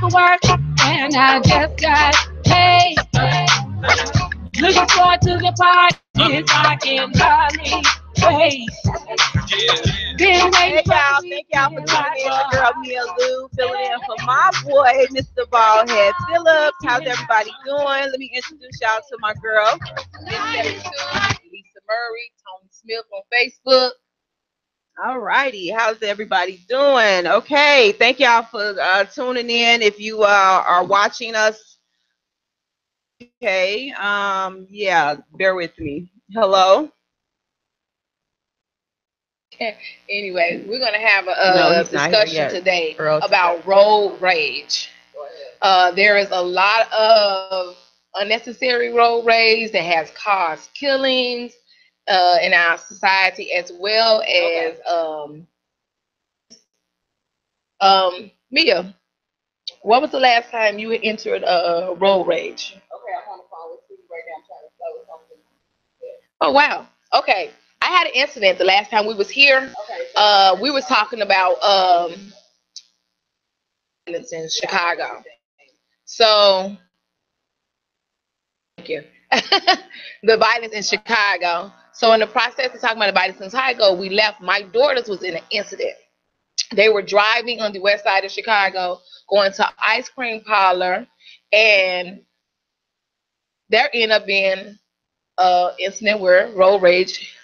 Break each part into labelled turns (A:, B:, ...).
A: for work, and I just got paid. Looking forward to the party, I can hardly wait.
B: Hey y'all, thank y'all for tuning in. The girl Mia Lou filling in for my boy, Mr. Baldhead Phillips. How's everybody doing? Let me introduce y'all to my girl, Miss 72, Lisa Murray, Tony Smith on Facebook. All righty, how's everybody doing? Okay, thank y'all for tuning in. If you are watching us, okay, yeah, bear with me. Hello.
C: Anyway, we're going to have a discussion today about road rage. There is a lot of unnecessary road rage that has caused killings in our society, as well as Mia, what was the last time you entered a road rage?
B: Okay, I'm on the phone with you right now. I'm trying to flow something.
C: Oh, wow. Okay. I had an incident the last time we was here.
B: Okay.
C: We was talking about violence in Chicago. So, thank you. The violence in Chicago. So, in the process of talking about the violence in Chicago, we left. My daughters was in an incident. They were driving on the west side of Chicago, going to an ice cream parlor, and there ended up being an incident where road rage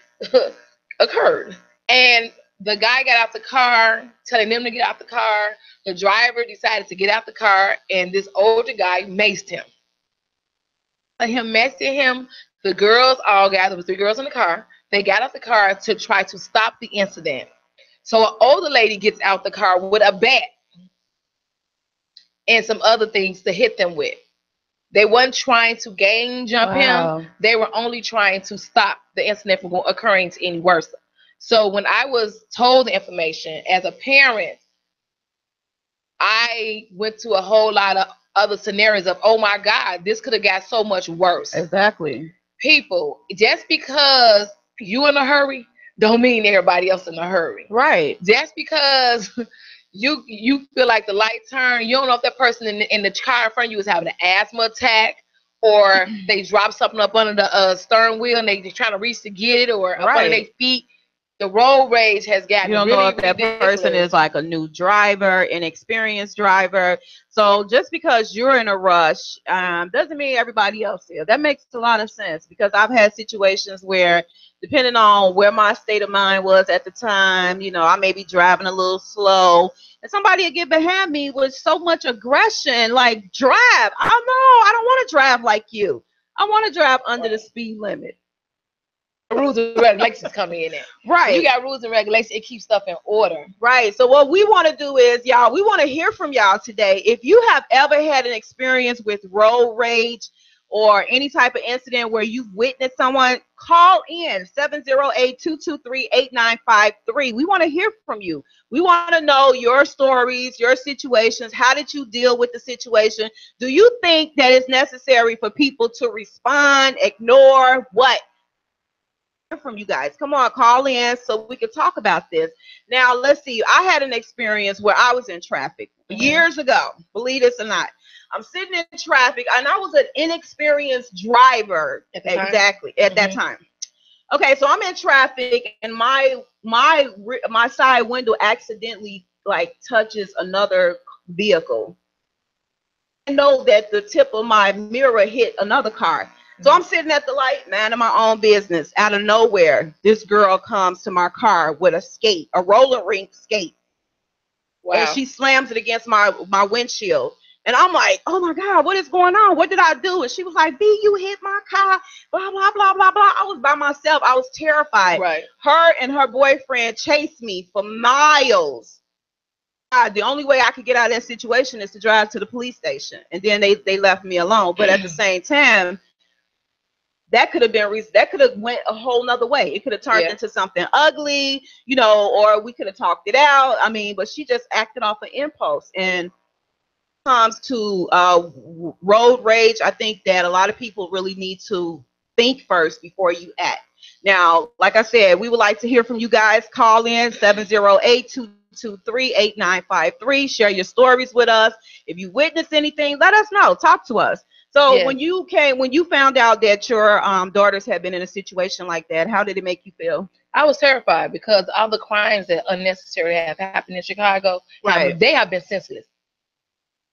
C: occurred. And the guy got out the car, telling them to get out the car. The driver decided to get out the car, and this older guy maced him. Macing him, the girls all gathered. There were 3 girls in the car. They got out the car to try to stop the incident. So an older lady gets out the car with a bat and some other things to hit them with. They weren't trying to gang jump him. They were only trying to stop the incident from occurring to any worse. So when I was told the information as a parent, I went to a whole lot of other scenarios of, oh my God, this could have got so much worse.
B: Exactly.
C: People, just because you in a hurry, don't mean everybody else in a hurry.
B: Right.
C: Just because you feel like the light turn, you don't know if that person in the car in front of you is having an asthma attack, or they drop something up under the stern wheel and they're trying to reach to get it, or up under their feet. The road rage has gotten really ridiculous. You don't know if that person is like a new driver, inexperienced driver. So just because you're in a rush doesn't mean everybody else is. That makes a lot of sense, because I've had situations where, depending on where my state of mind was at the time, you know, I may be driving a little slow, and somebody would get behind me with so much aggression, like, drive. I don't want to drive like you. I want to drive under the speed limit. Rules and regulations come in there.
B: Right.
C: You got rules and regulations. It keeps stuff in order.
B: Right. So what we want to do is, y'all, we want to hear from y'all today. If you have ever had an experience with road rage or any type of incident where you've witnessed someone, call in 708-223-8953. We want to hear from you. We want to know your stories, your situations. How did you deal with the situation? Do you think that it's necessary for people to respond, ignore, what? From you guys, come on, call in so we can talk about this. Now, let's see. I had an experience where I was in traffic years ago, believe this or not. I'm sitting in traffic, and I was an inexperienced driver at that time. Okay, so I'm in traffic, and my side window accidentally like touches another vehicle. I know that the tip of my mirror hit another car. So I'm sitting at the light, minding my own business. Out of nowhere, this girl comes to my car with a skate, a roller rink skate. Wow. And she slams it against my windshield. And I'm like, oh my God, what is going on? What did I do? And she was like, B, you hit my car, blah, blah, blah, blah, blah. I was by myself. I was terrified.
C: Right.
B: Her and her boyfriend chased me for miles. The only way I could get out of that situation is to drive to the police station. And then they left me alone. But at the same time, that could have went a whole nother way. It could have turned into something ugly, you know, or we could have talked it out. I mean, but she just acted off an impulse. And when it comes to road rage, I think that a lot of people really need to think first before you act. Now, like I said, we would like to hear from you guys. Call in 708-223-8953. 888-223-8953. Share your stories with us. If you witness anything, let us know. Talk to us. So when you found out that your daughters had been in a situation like that, how did it make you feel?
C: I was terrified because all the crimes that unnecessarily have happened in Chicago, they have been senseless.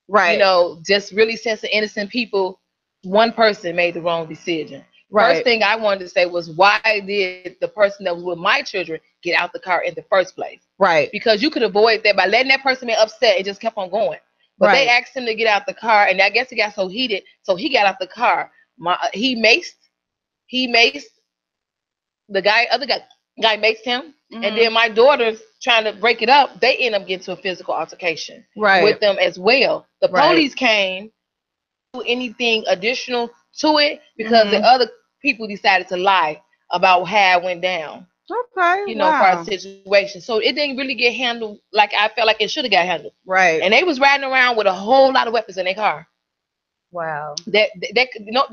B: Right.
C: You know, just really senseless, innocent people. One person made the wrong decision.
B: Right.
C: First thing I wanted to say was, why did the person that was with my children get out the car in the first place?
B: Right.
C: Because you could avoid that by letting that person be upset and just kept on going. But they asked him to get out the car, and I guess he got so heated, so he got out the car. He maced the guy, other guy maced him, and then my daughters trying to break it up, they end up getting to a physical altercation with them as well. The police came, do anything additional to it because the other people decided to lie about how it went down.
B: Okay.
C: You know, for our situation. So it didn't really get handled like I felt like it should have got handled.
B: Right.
C: And they was riding around with a whole lot of weapons in their car.
B: Wow.
C: That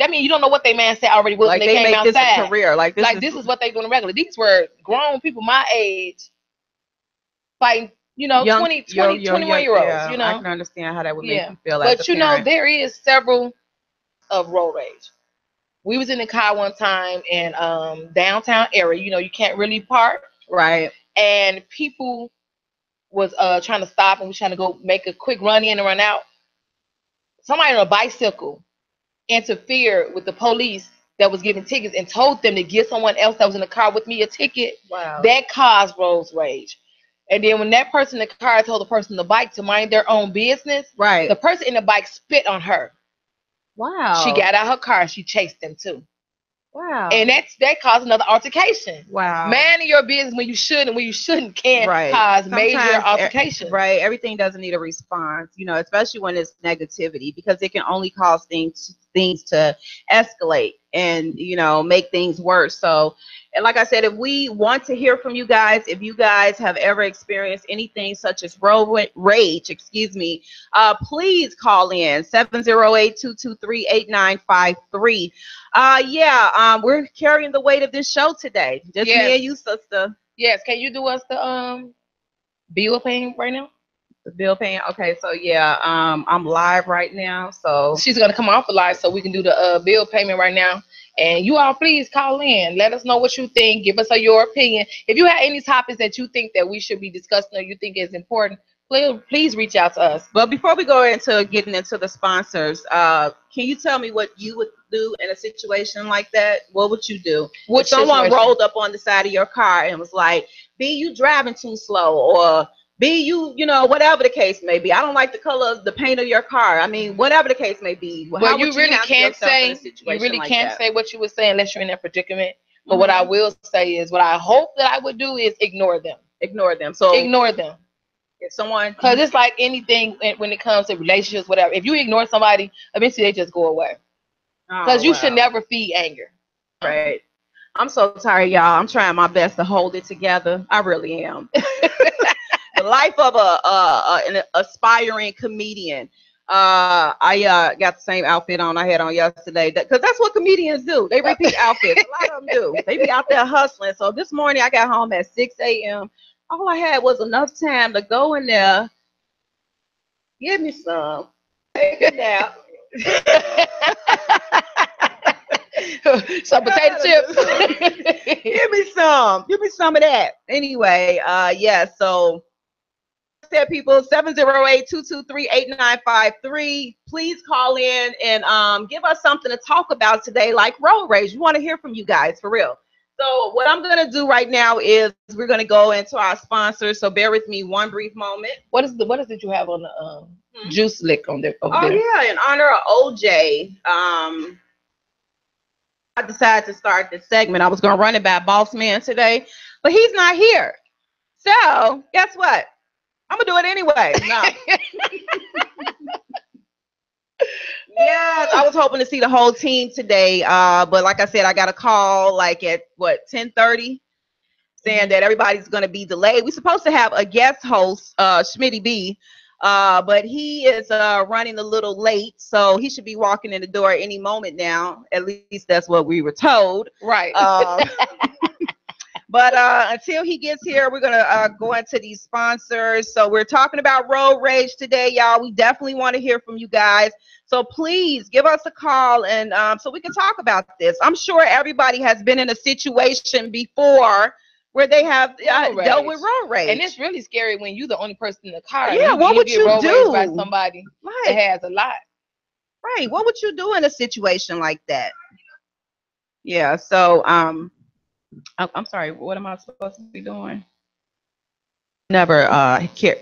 C: means you don't know what they man said already was when they came outside.
B: This a career. Like
C: this is what they doing regularly. These were grown people my age fighting, you know, young, 21-year-olds. You know,
B: I can understand how that would make you feel. But
C: you know, there is several of road rage. We was in the car one time in downtown area. You know, you can't really park.
B: Right.
C: And people was trying to stop and was trying to go make a quick run in and run out. Somebody on a bicycle interfered with the police that was giving tickets and told them to give someone else that was in the car with me a ticket.
B: Wow.
C: That caused road rage. And then when that person in the car told the person on the bike to mind their own business, the person in the bike spit on her.
B: Wow.
C: She got out her car and she chased them too.
B: Wow.
C: And that caused another altercation.
B: Wow.
C: Minding your business when you should and when you shouldn't can cause major altercation.
B: Right. Everything doesn't need a response, you know, especially when it's negativity, because it can only cause things to escalate and, you know, make things worse. So, and like I said, if we want to hear from you guys, if you guys have ever experienced anything such as road rage, please call in 708-223-8953. We're carrying the weight of this show today. Just me and you, sister.
C: Yes. Can you do us the bill paying right now?
B: The bill paying. Okay, so I'm live right now. So
C: she's gonna come off the live so we can do the bill payment right now. And you all please call in. Let us know what you think. Give us your opinion. If you have any topics that you think that we should be discussing or you think is important, please reach out to us.
B: But before we go into getting into the sponsors, can you tell me what you would do in a situation like that? What would you do? If someone rolled up on the side of your car and was like, B, you driving too slow, or B, you know, whatever the case may be. I don't like the color of the paint of your car. I mean, whatever the case may be.
C: Well, you really can't say what you would say unless you're in that predicament. But what I will say is, what I hope that I would do is ignore them. So ignore them.
B: If someone,
C: because it's like anything when it comes to relationships, whatever. If you ignore somebody, eventually they just go away. Because you should never feed anger.
B: Right. I'm so tired, y'all. I'm trying my best to hold it together. I really am. The life of an aspiring comedian. I got the same outfit on I had on yesterday, because that's what comedians do. They repeat outfits. A lot of them do. They be out there hustling. So this morning I got home at 6 a.m. All I had was enough time to go in there, give me some, take a nap.
C: Some potato chips.
B: Give me some of that. Anyway, so said, people, 708-223-8953. Please call in and give us something to talk about today, like road rage. We want to hear from you guys, for real. So what I'm going to do right now is we're going to go into our sponsors. So bear with me one brief moment.
C: What is it you have on the juice lick on there?
B: There? Yeah, in honor of OJ. I decided to start this segment. I was going to run it by Boss Man today, but he's not here. So guess what? I'm going to do it anyway. No. Yes, I was hoping to see the whole team today, but like I said, I got a call like at 10:30 saying that everybody's going to be delayed. We're supposed to have a guest host, Schmitty B, but he is running a little late, so he should be walking in the door any moment now. At least that's what we were told.
C: Right.
B: But until he gets here, we're gonna go into these sponsors. So we're talking about road rage today, y'all. We definitely want to hear from you guys. So please give us a call, and so we can talk about this. I'm sure everybody has been in a situation before where they have dealt with road rage.
C: And it's really scary when you're the only person in the car.
B: Yeah, what would you do?
C: Road rage by somebody that has a lot.
B: Right. What would you do in a situation like that? Yeah. So I'm sorry. What am I supposed to be doing? Never care.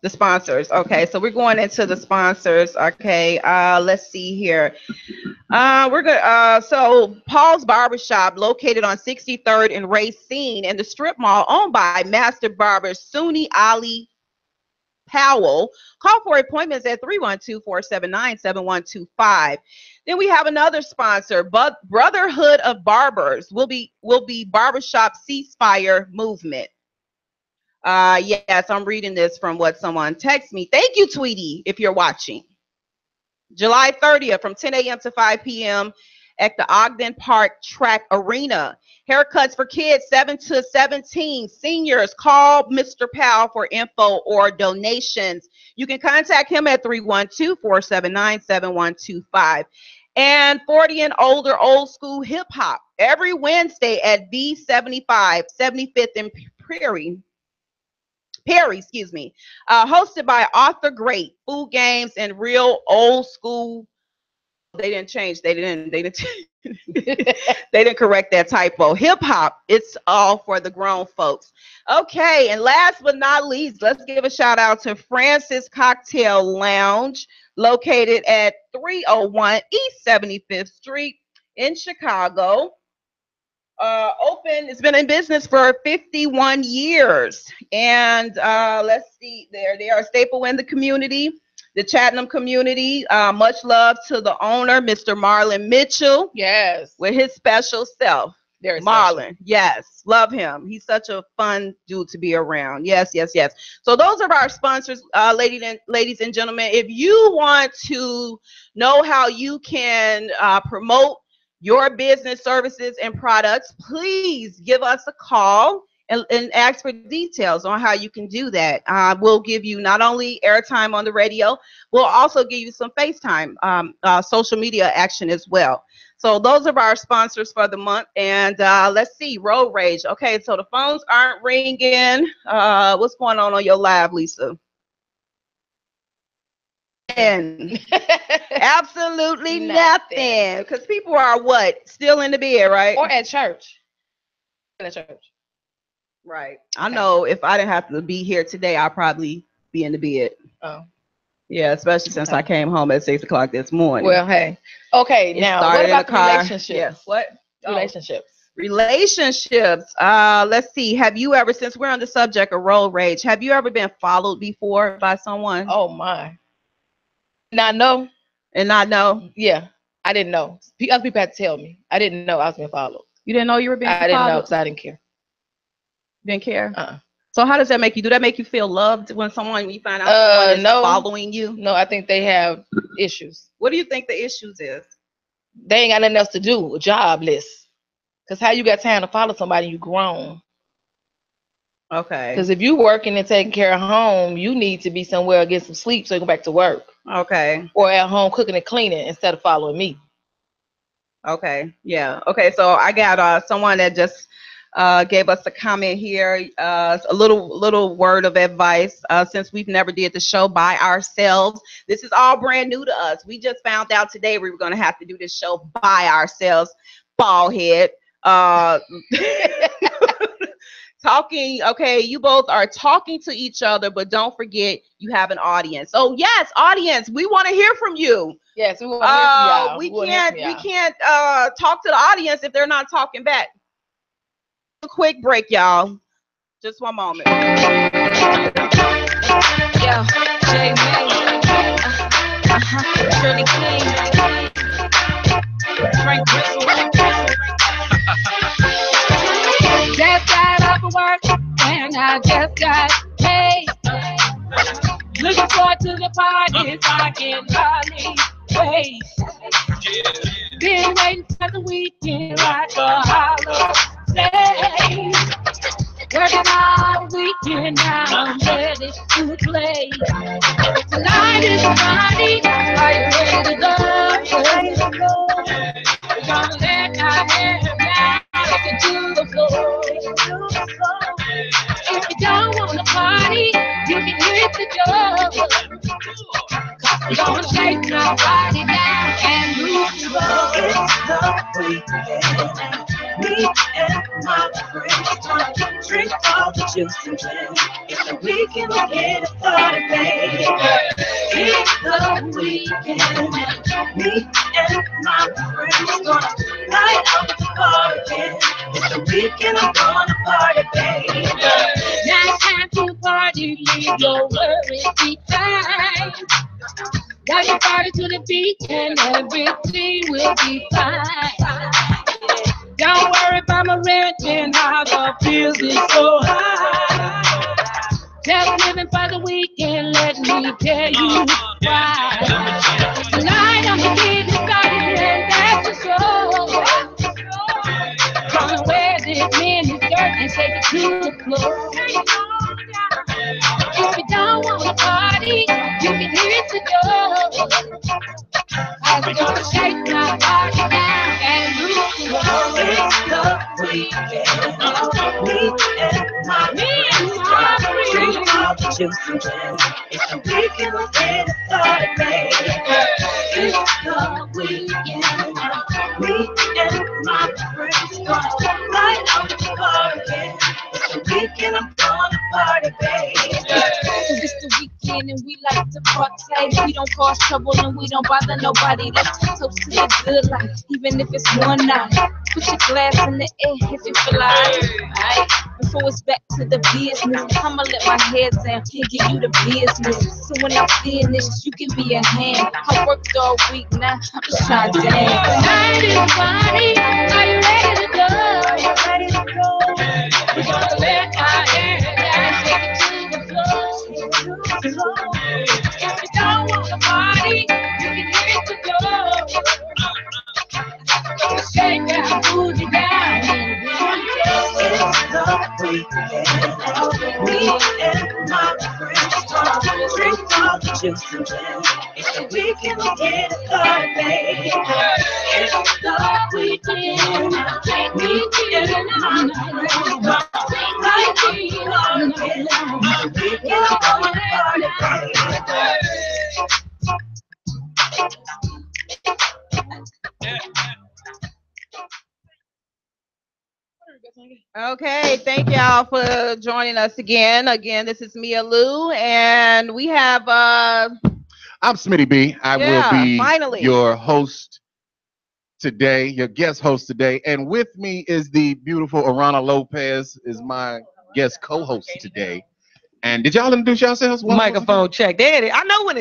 B: The sponsors. Okay, so we're going into the sponsors. Okay, let's see here. We're good. So Paul's Barbershop, located on 63rd and Racine in the strip mall, owned by Master Barber Sunni Ali Powell. Call for appointments at 312-479-7125. Then we have another sponsor, Brotherhood of Barbers will be Barbershop Ceasefire Movement. Yes, I'm reading this from what someone texted me. Thank you, Tweety, if you're watching. July 30th from 10 a.m. to 5 p.m. at the Ogden Park Track Arena. Haircuts for kids 7 to 17. Seniors, call Mr. Powell for info or donations. You can contact him at 312-479-7125. And 40 and older old school hip hop every Wednesday at B75, 75th and Perry, hosted by Arthur Great. Food games and real old school. They didn't change. They didn't they didn't correct that typo. Hip hop. It's all for the grown folks. Okay, and last but not least, let's give a shout out to Francis Cocktail Lounge, located at 301 East 75th Street in Chicago. It's been in business for 51 years, and let's see, they are a staple in the community, the Chattanooga community. Much love to the owner, Mr. Marlon Mitchell.
C: Yes,
B: with his special self.
C: Very
B: Marlon,
C: special.
B: yes, love him. He's such a fun dude to be around. Yes. So those are our sponsors, ladies and gentlemen. If you want to know how you can promote your business, services, and products, please give us a call and ask for details on how you can do that. We'll give you not only airtime on the radio, we'll also give you some FaceTime, social media action as well. So those are our sponsors for the month. And let's see, road rage. Okay, so the phones aren't ringing. What's going on your live, Lisa? And absolutely nothing, because people are still in the bed, right?
C: Or at church.
B: Right. I know if I didn't have to be here today, I'd probably be in the bed.
C: Oh.
B: Yeah, especially since I came home at 6 o'clock this morning.
C: Well, hey. Okay, now what about relationships?
B: Yes. What?
C: Relationships.
B: Relationships. Let's see. Have you ever, since we're on the subject of road rage, have you ever been followed before by someone?
C: Oh my. Not know. Yeah, I didn't know. Other people had to tell me. I didn't know I was being followed.
B: You didn't know you were being followed?
C: I didn't know because I didn't care.
B: Didn't care? So how does that make you? Do that make you feel loved when you find out someone is following you?
C: No, I think they have issues.
B: What do you think the issues is?
C: They ain't got nothing else to do. Jobless. Because how you got time to follow somebody you grown?
B: Okay.
C: Because if you working and taking care of home, you need to be somewhere, get some sleep so you go back to work.
B: Okay.
C: Or at home cooking and cleaning instead of following me.
B: Okay. Yeah. Okay. So I got someone that just gave us a comment here, a little word of advice. Since we've never did the show by ourselves, this is all brand new to us. We just found out today we were going to have to do this show by ourselves. Baldhead. Talking, okay, you both are talking to each other, but don't forget you have an audience. So yes, audience, we want to hear from you.
C: Yes, we want to hear from y'all.
B: We can't talk to the audience if they're not talking back. A quick break, y'all. Just one moment.
A: Yo, J May, Shirley King, Frank Gristle. Just got off of work and I just got paid. Looking forward to the parties, I can hardly wait. Been waiting for the weekend like a holiday. Working all weekend now, I'm ready to play. Tonight is Friday, are you ready to go? Ready to go. Gonna let our hair down into the floor. If you don't wanna party, you can hit the door. We're gonna shake our body down and move the floor. It's the weekend. Me and my friends gonna drink all the juice and gin. It's the weekend, we'll get it started, baby. It's the weekend. Me and my friends gonna light up the bar again. It's the weekend, I'm gonna party, baby. Now it's time to party, leave your worries behind. Got your party to the beat and everything will be fine. Don't worry about my rent and how the bills is so high. Just living for the weekend, let me tell you why. Tonight I'm gonna get it started and that's for sure. Gonna wear this mini skirt and take it to the floor. If you don't wanna party, you can hit the door. I'm gonna shake my body down and move the floor. It's the weekend. Me and my friends drink all the juice and gin. It's the weekend, we'll get it started, baby. It's the weekend. Me and my friends gonna light up the bar again. It's the weekend, I'm gonna party, baby. Cause it's the weekend and we like to party. We don't cause trouble and we don't bother nobody. Let's toast to the good life, even if it's one night. Put your glass in the air if you feel like. Before it's back to the business, I'ma let my head down and give you the business. So when I'm finished, you can be a hand. I worked all week, now I'm just trying to dance. Tonight is Friday, are you ready to go? Are you ready to go? We're gonna let our hair down, take it to the floor. If you don't wanna party, you can hit the door. Shake that booty down and it's the weekend. Me and my friends gonna drink all the juice and gin. It's the weekend, we'll get it started, baby. It's the weekend. Me and my friends gonna light it all night long. It's the weekend, I'm gonna party, baby.
B: Okay, thank y'all for joining us again. Again, this is Mia Lou, and we have
D: I'm Smitty B. I will be
B: finally
D: your host today, your guest host today, and with me is the beautiful Arana Lopez, is my guest co-host today. And did y'all introduce yourselves?
E: Microphone check. There it is. I know when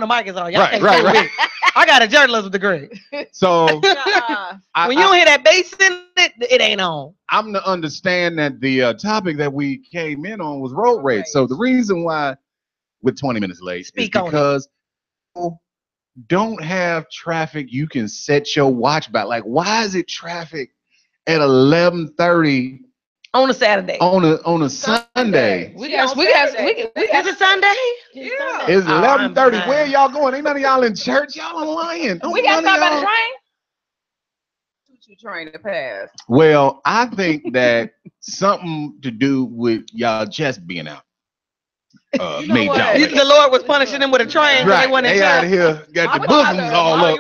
E: the mic is on. Y'all
D: Right.
E: I got a journalism degree.
D: So
E: when you don't hear that bass in it, it ain't on.
D: I'm to understand that the topic that we came in on was road rage. So the reason why we're 20 minutes late is because people don't have traffic you can set your watch by. Like, why is it traffic at 11:30
E: on a Saturday?
D: On a Sunday.
E: We got it's a Sunday?
B: Yeah.
D: It's 11:30. Where y'all going? Ain't none of y'all in church. Y'all are lying.
C: We got something about the train?
B: Train to pass.
D: Well, I think that something to do with y'all just being out. Made y'all.
E: The Lord was punishing them with a train.
D: Right. They out here got the bosoms all up.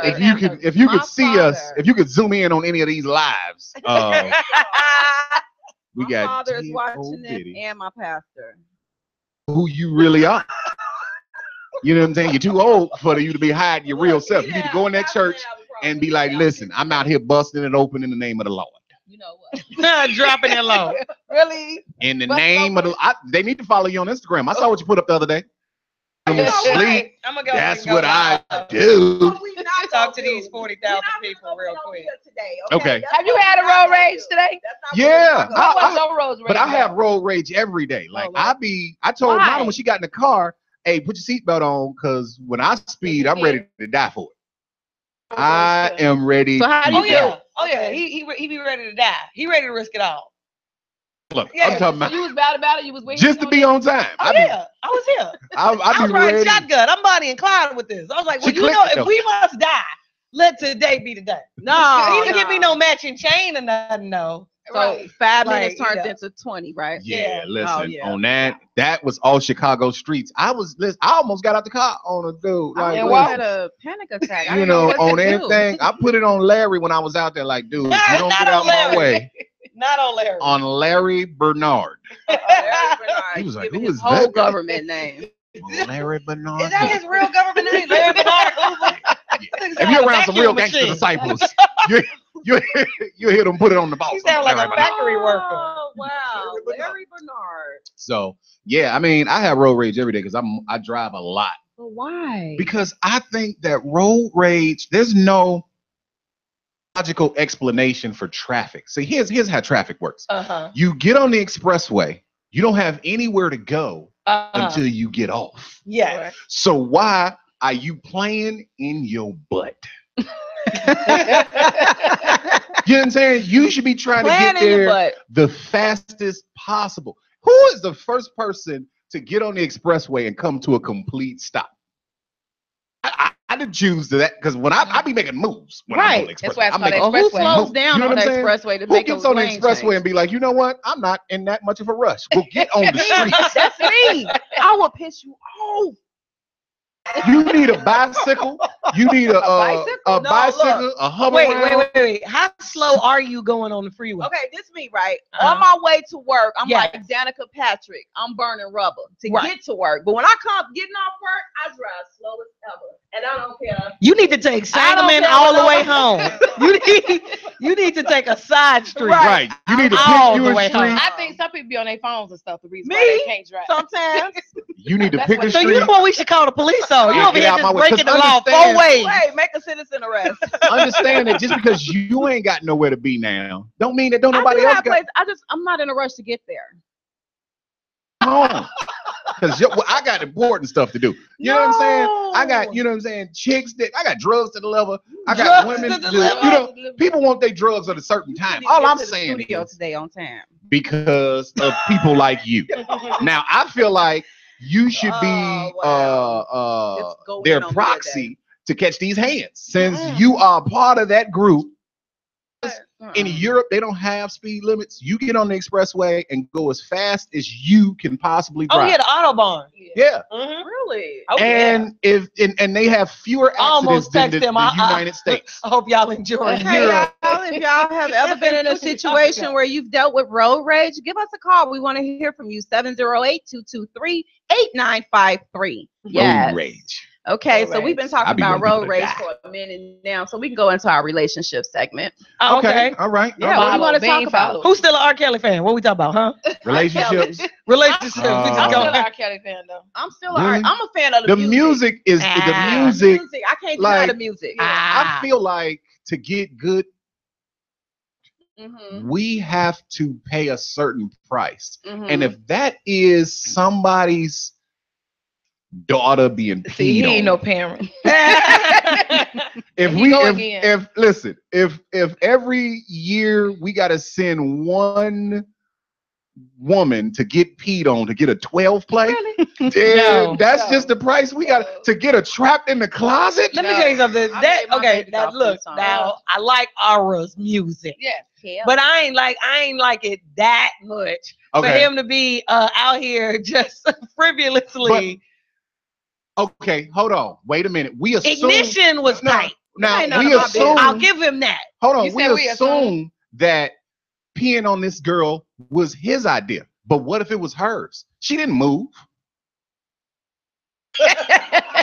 D: If you could see us, if you could zoom in on any of these lives, we got
B: my father is watching it and my pastor.
D: Who you really are. You know what I'm saying? You're too old for you to be hiding your real self. You need to go in that church and be like, listen, I'm out here busting it open in the name of the Lord.
C: You know what?
E: Dropping it low.
B: Really?
D: In the name of the they need to follow you on Instagram. I saw what you put up the other day. Sleep. That's what I do.
E: Talk to these 40,000 people real quick.
D: Okay.
C: Have you had a road rage today?
D: Yeah.
C: But
D: I have road rage every day. Like I told Mama when she got in the car, hey, put your seatbelt on, because when I speed, I'm ready to die for it. I am ready.
B: So how do you feel?
E: Oh yeah, he be ready to die. He ready to risk it all.
D: Look,
C: Yeah,
D: I'm talking
C: so
D: about
C: you was bad about it. You was waiting
D: just to be on time.
E: Oh, yeah, I was here.
D: I
E: I was
D: be
E: riding
D: ready.
E: shotgun. I'm Bonnie and Clyde with this. I was like, well,
D: She
E: you know,
D: clicked it,
E: if
D: though.
E: we must die, let today be the day.
B: No,
E: He didn't give me no matching chain or nothing, no.
B: So 5
E: Like,
B: minutes turned
E: yeah.
B: into 20, right?
D: Yeah,
E: Yeah.
D: listen,
B: Oh, yeah.
D: on that was all Chicago streets. I almost got out the car on a dude.
B: I
D: Like,
B: almost had
D: listen,
B: a panic attack. I
D: you
B: didn't know
D: know,
B: what
D: on
B: to do.
D: anything. I put it on Larry when I was out there. Like, dude, if you don't
E: Not
D: get
E: on
D: out my
E: Larry.
D: way.
E: Not on Larry.
D: On Larry Bernard.
B: Larry Bernard,
D: He was like,
B: giving
D: who
B: his
D: is
B: whole
D: that?
B: government name.
D: Larry Bernard.
E: Is that his real government name? Larry Bernard Hoover?
D: If you're around some real gangster disciples, you hear them put it on the boss.
E: He sound like a factory worker.
B: Oh, wow. Larry Bernard.
D: So yeah, I mean, I have road rage every day because I drive a lot.
B: But why?
D: Because I think that road rage, there's no logical explanation for traffic. See, here's how traffic works. You get on the expressway, you don't have anywhere to go until you get off.
E: Yes.
D: So why are you playing in your butt? You know what I'm saying? You should be trying to get there the fastest possible. Who is the first person to get on the expressway and come to a complete stop? I didn't choose that because when I be making moves when I'm on the expressway.
C: That's why it's called
B: Well, who
C: expressway.
B: slows down on the expressway to
D: Who
B: make
D: gets
B: a
D: on the
B: lane
D: expressway
B: change?
D: and be like, you know what? I'm not in that much of a rush. We'll get on the street.
B: That's me. I will piss you off.
D: You need a bicycle. You need a bicycle,
B: look.
D: a hover.
E: Wait. How slow are you going on the freeway?
B: Okay, this me, right? On my way to work, I'm like Danica Patrick. I'm burning rubber to get to work. But when I come getting off work, I drive slow as ever. And I don't care.
E: You need to take Sangamon all the way home. You need to take a side street.
D: Right. You need to
E: all
D: pick
E: the
D: you
E: way
D: a street.
E: home.
C: I think some people be on their phones and stuff. The reason why they can't drive.
B: Sometimes.
D: You need to
C: That's
D: pick a
C: what-
E: So
D: street.
E: you know what we should call the police on? You
D: Yeah,
E: over
D: get
E: here
D: out my
E: just
D: way.
E: breaking the
D: 'Cause
E: law
D: understand-
E: 4 ways.
B: Wait, make a citizen arrest.
D: Understand that just because you ain't got nowhere to be now, don't mean that don't
B: I
D: nobody
B: do
D: else
B: have
D: got
B: places. I'm not in a rush to get there.
D: home. Because I got important stuff to do. You know what I'm saying? I got, you know what I'm saying, chicks that I got drugs to deliver. I got
E: Drugs
D: women
E: to
D: to, you know, people want their drugs at a certain time. All I'm saying
B: Studio
D: is
B: today on time.
D: because of people like you. Now I feel like you should be
B: Just go
D: their
B: in on me
D: proxy to catch these hands. Since you are part of that group. In Europe, they don't have speed limits. You get on the expressway and go as fast as you can possibly drive.
E: Oh yeah, the Autobahn.
D: Yeah.
B: Really?
D: And and they have fewer
E: I almost
D: accidents than
E: text
D: the
E: them.
D: United States.
E: I hope y'all enjoy
B: Okay,
E: Europe.
B: y'all, if y'all have ever been in a situation where you've dealt with road rage, give us a call. We want to hear from you. 708-223-8953. Yes.
D: Road rage.
B: Okay,
E: Road
B: so we've been
E: rage.
B: talking
D: I be
B: about
D: wanting
B: road
D: people to
B: rage
D: die.
B: for a minute now, so we can go into our relationship segment.
E: Oh,
D: Okay. All right.
B: Yeah, what do you want to talk about?
E: Who's still an R. Kelly fan? What we talking about, huh?
D: Relationships.
E: Relationships. We
C: I'm
E: just
C: still
E: go.
C: an R. Kelly fan though.
B: I'm still
D: Really?
B: I'm a fan of
D: The music is the music.
B: I can't deny
D: like,
B: the music.
D: I feel like to get good, we have to pay a certain price. And if that is somebody's daughter being peed
C: See, he
D: on,
C: ain't no parent.
D: if every year we got to send one woman to get peed on to get a 12 play,
E: No.
D: that's just the price we got to get her trapped in the closet.
E: Let me tell you something.
B: I
E: That
B: made my
E: okay.
B: baby
E: Now
B: off
E: look.
B: this song.
E: Now I like Aura's music,
C: Yeah.
E: but I ain't like it that much for him to be out here just frivolously.
D: Okay, hold on. Wait a minute. We assume
E: Ignition was tight.
D: Now
B: Ain't none
D: we
B: of my business.
D: assume.
E: I'll give him that.
D: Hold on.
C: You
D: We
C: said we
D: assume that peeing on this girl was his idea. But what if it was hers? She didn't move.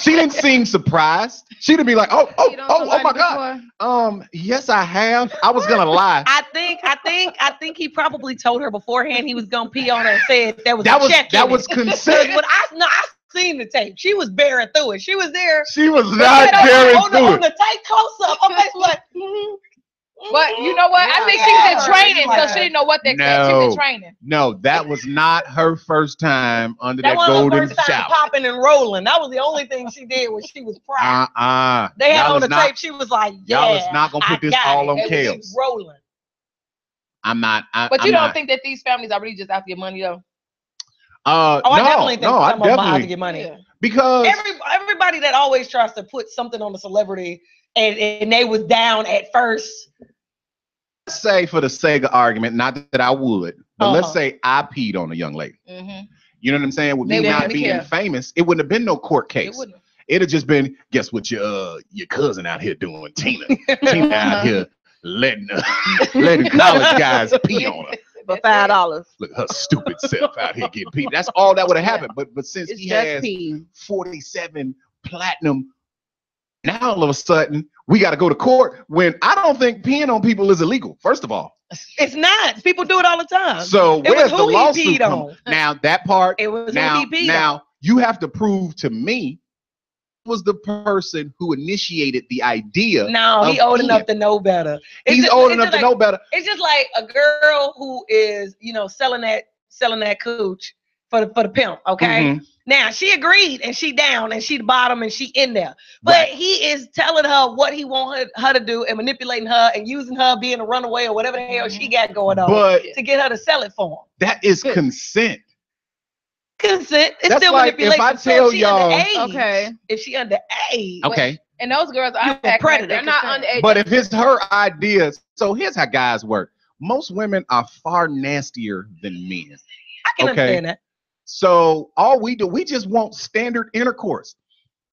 D: She didn't seem surprised. She didn't be like, oh my God. Yes, I have. I was gonna lie.
E: I think he probably told her beforehand he was gonna pee on her and said there was
D: That
E: a check
D: was
E: in it.
D: consent.
E: But I seen the tape. She was bearing through it. She was there.
D: She was not carrying
E: on
D: through
E: the
D: it.
E: tight close up. Her face was like,
C: But you know what? I think she was in training, so she didn't know what to expect. She was in training.
D: No, that was not her first time under that
E: wasn't her
D: golden
E: first time
D: shower.
E: popping and rolling. That was the only thing she did when she was proud. They had
D: Y'all
E: on the
D: is not-
E: tape. She was like,
D: Y'all
E: "Yeah,
D: is not gonna put
E: I
D: this
E: got
D: all
E: it."
D: on
E: And she
D: Kels.
E: was rolling.
D: I'm not.
C: But you don't think that these families are really just after your money though?
E: I definitely think some of them are out to get money.
C: Yeah.
D: Because
E: everybody that always tries to put something on a celebrity and they was down at first.
D: Let's say for the sake of argument, not that I would, but let's say I peed on a young lady. You know what I'm saying? With me not being famous, it wouldn't have been no court case. It'd have just been, guess what your cousin out here doing, Tina. Tina out here letting college guys pee on her.
B: For $5.
D: Look, her stupid self out here getting pee. That's all that would have happened. But since
B: It's
D: he
B: just
D: has
B: pee.
D: 47 platinum, now all of a sudden we got to go to court when I don't think peeing on people is illegal. First of all,
E: it's not. People do it all the time.
D: So where's the lawsuit
E: on?
D: Now that part.
E: It was
D: now,
E: who he peed
D: now
E: on.
D: you have to prove to me was the person who initiated the idea.
E: No, he old enough to know better.
D: He's old enough to know better.
E: It's just like a girl who is, selling that cooch for the pimp. Okay. Now she agreed and she down and she the bottom and she in there. But he is telling her what he want her to do and manipulating her and using her being a runaway or whatever the hell she got going on to get her to sell it for him.
D: That is consent.
E: Consent. It's
D: That's
E: still
D: like
E: manipulation.
D: if I tell y'all,
E: if she underage,
D: okay.
C: And those girls are
E: predators.
C: They're not underage.
D: But if it's her idea, so here's how guys work. Most women are far nastier than men.
E: I can understand that.
D: So all we do, we just want standard intercourse.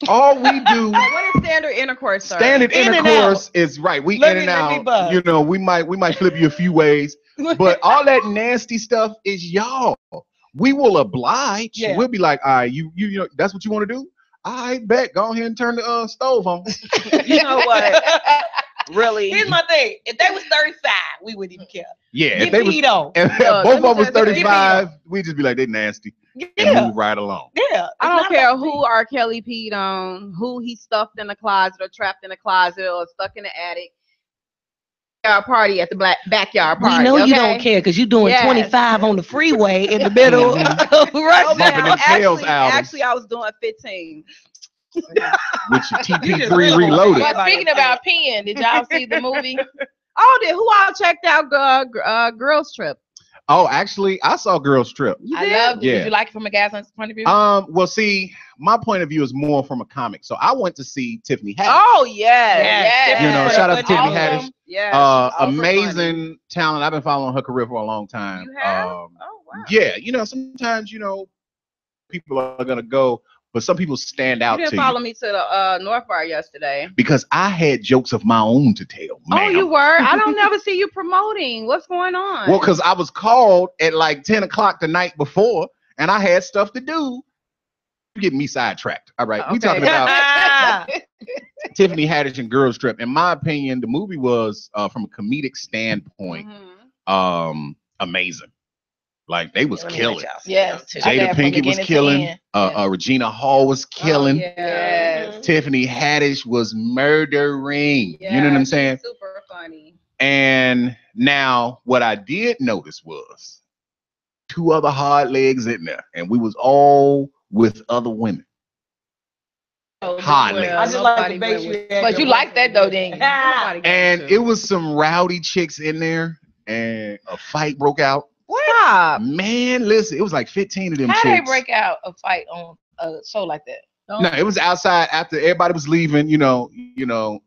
D: All we do.
B: What is standard intercourse, sir?
D: Standard intercourse is right. We in and out. We might flip you a few ways, but all that nasty stuff is y'all. We will oblige. Yeah. We'll be like, all right, you know, that's what you want to do? I bet. Go ahead and turn the stove on.
B: You know what? Really?
E: Here's my thing. If they was 35, we wouldn't even care.
D: Yeah.
E: If they was,
D: if both of them was 35, we'd just be like, they nasty. And move right along.
E: Yeah.
B: I don't care who R. Kelly peed on, who he stuffed in the closet or trapped in the closet or stuck in the attic. Party at the backyard party.
E: We know you don't care because you're doing 25 on the freeway in the middle of rush
D: hour.
B: Actually, I was doing 15.
D: With your TP3 reloaded.
C: But speaking about peeing, did y'all see the movie?
B: Who all checked out Girls Trip?
D: Oh, actually, I saw Girls Trip.
C: I loved it. Did you like it from a guy's point of view?
D: Well, see, my point of view is more from a comic. So I went to see Tiffany Haddish.
B: Oh, yes.
D: You know, shout out to Tiffany Haddish.
B: Yeah.
D: Amazing talent. I've been following her career for a long time.
B: You have? Oh, wow.
D: Yeah, sometimes, people are going to go, but some people stand out to you.
B: You didn't follow me to the North Bar yesterday.
D: Because I had jokes of my own to tell.
B: Oh, you were? I don't never see you promoting. What's going on?
D: Well, because I was called at like 10 o'clock the night before, and I had stuff to do. You're getting me sidetracked. All right. We talking about Tiffany Haddish and Girls Trip. In my opinion, the movie was, from a comedic standpoint, amazing. Like, they was killing.
C: Yes.
D: Jada Pinkett was killing. Regina Hall was killing. Tiffany Haddish was murdering. You know what I'm saying?
B: Super funny.
D: And now what I did notice was 2 other hard legs in there, and we was all with other women. Hard legs.
E: I just like the base.
C: But you like that though, didn't you?
D: And it was some rowdy chicks in there, and a fight broke out.
B: Stop.
D: Man, listen, it was like 15 of them
C: How
D: chicks.
C: they break out a fight on a show like that?
D: No, it was outside after everybody was leaving. We on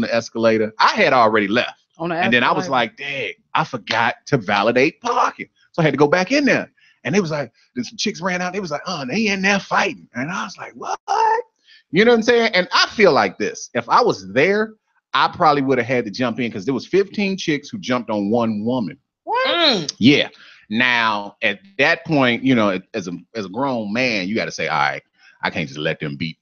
D: the escalator. I had already left. And then I was like, dang, I forgot to validate parking. So I had to go back in there. And they was like, some chicks ran out. They was like, they in there fighting. And I was like, what? You know what I'm saying? And I feel like this. If I was there, I probably would have had to jump in because there was 15 chicks who jumped on one woman.
C: What?
D: Yeah. Now, at that point, as a grown man, you got to say, all right, I can't just let them beat.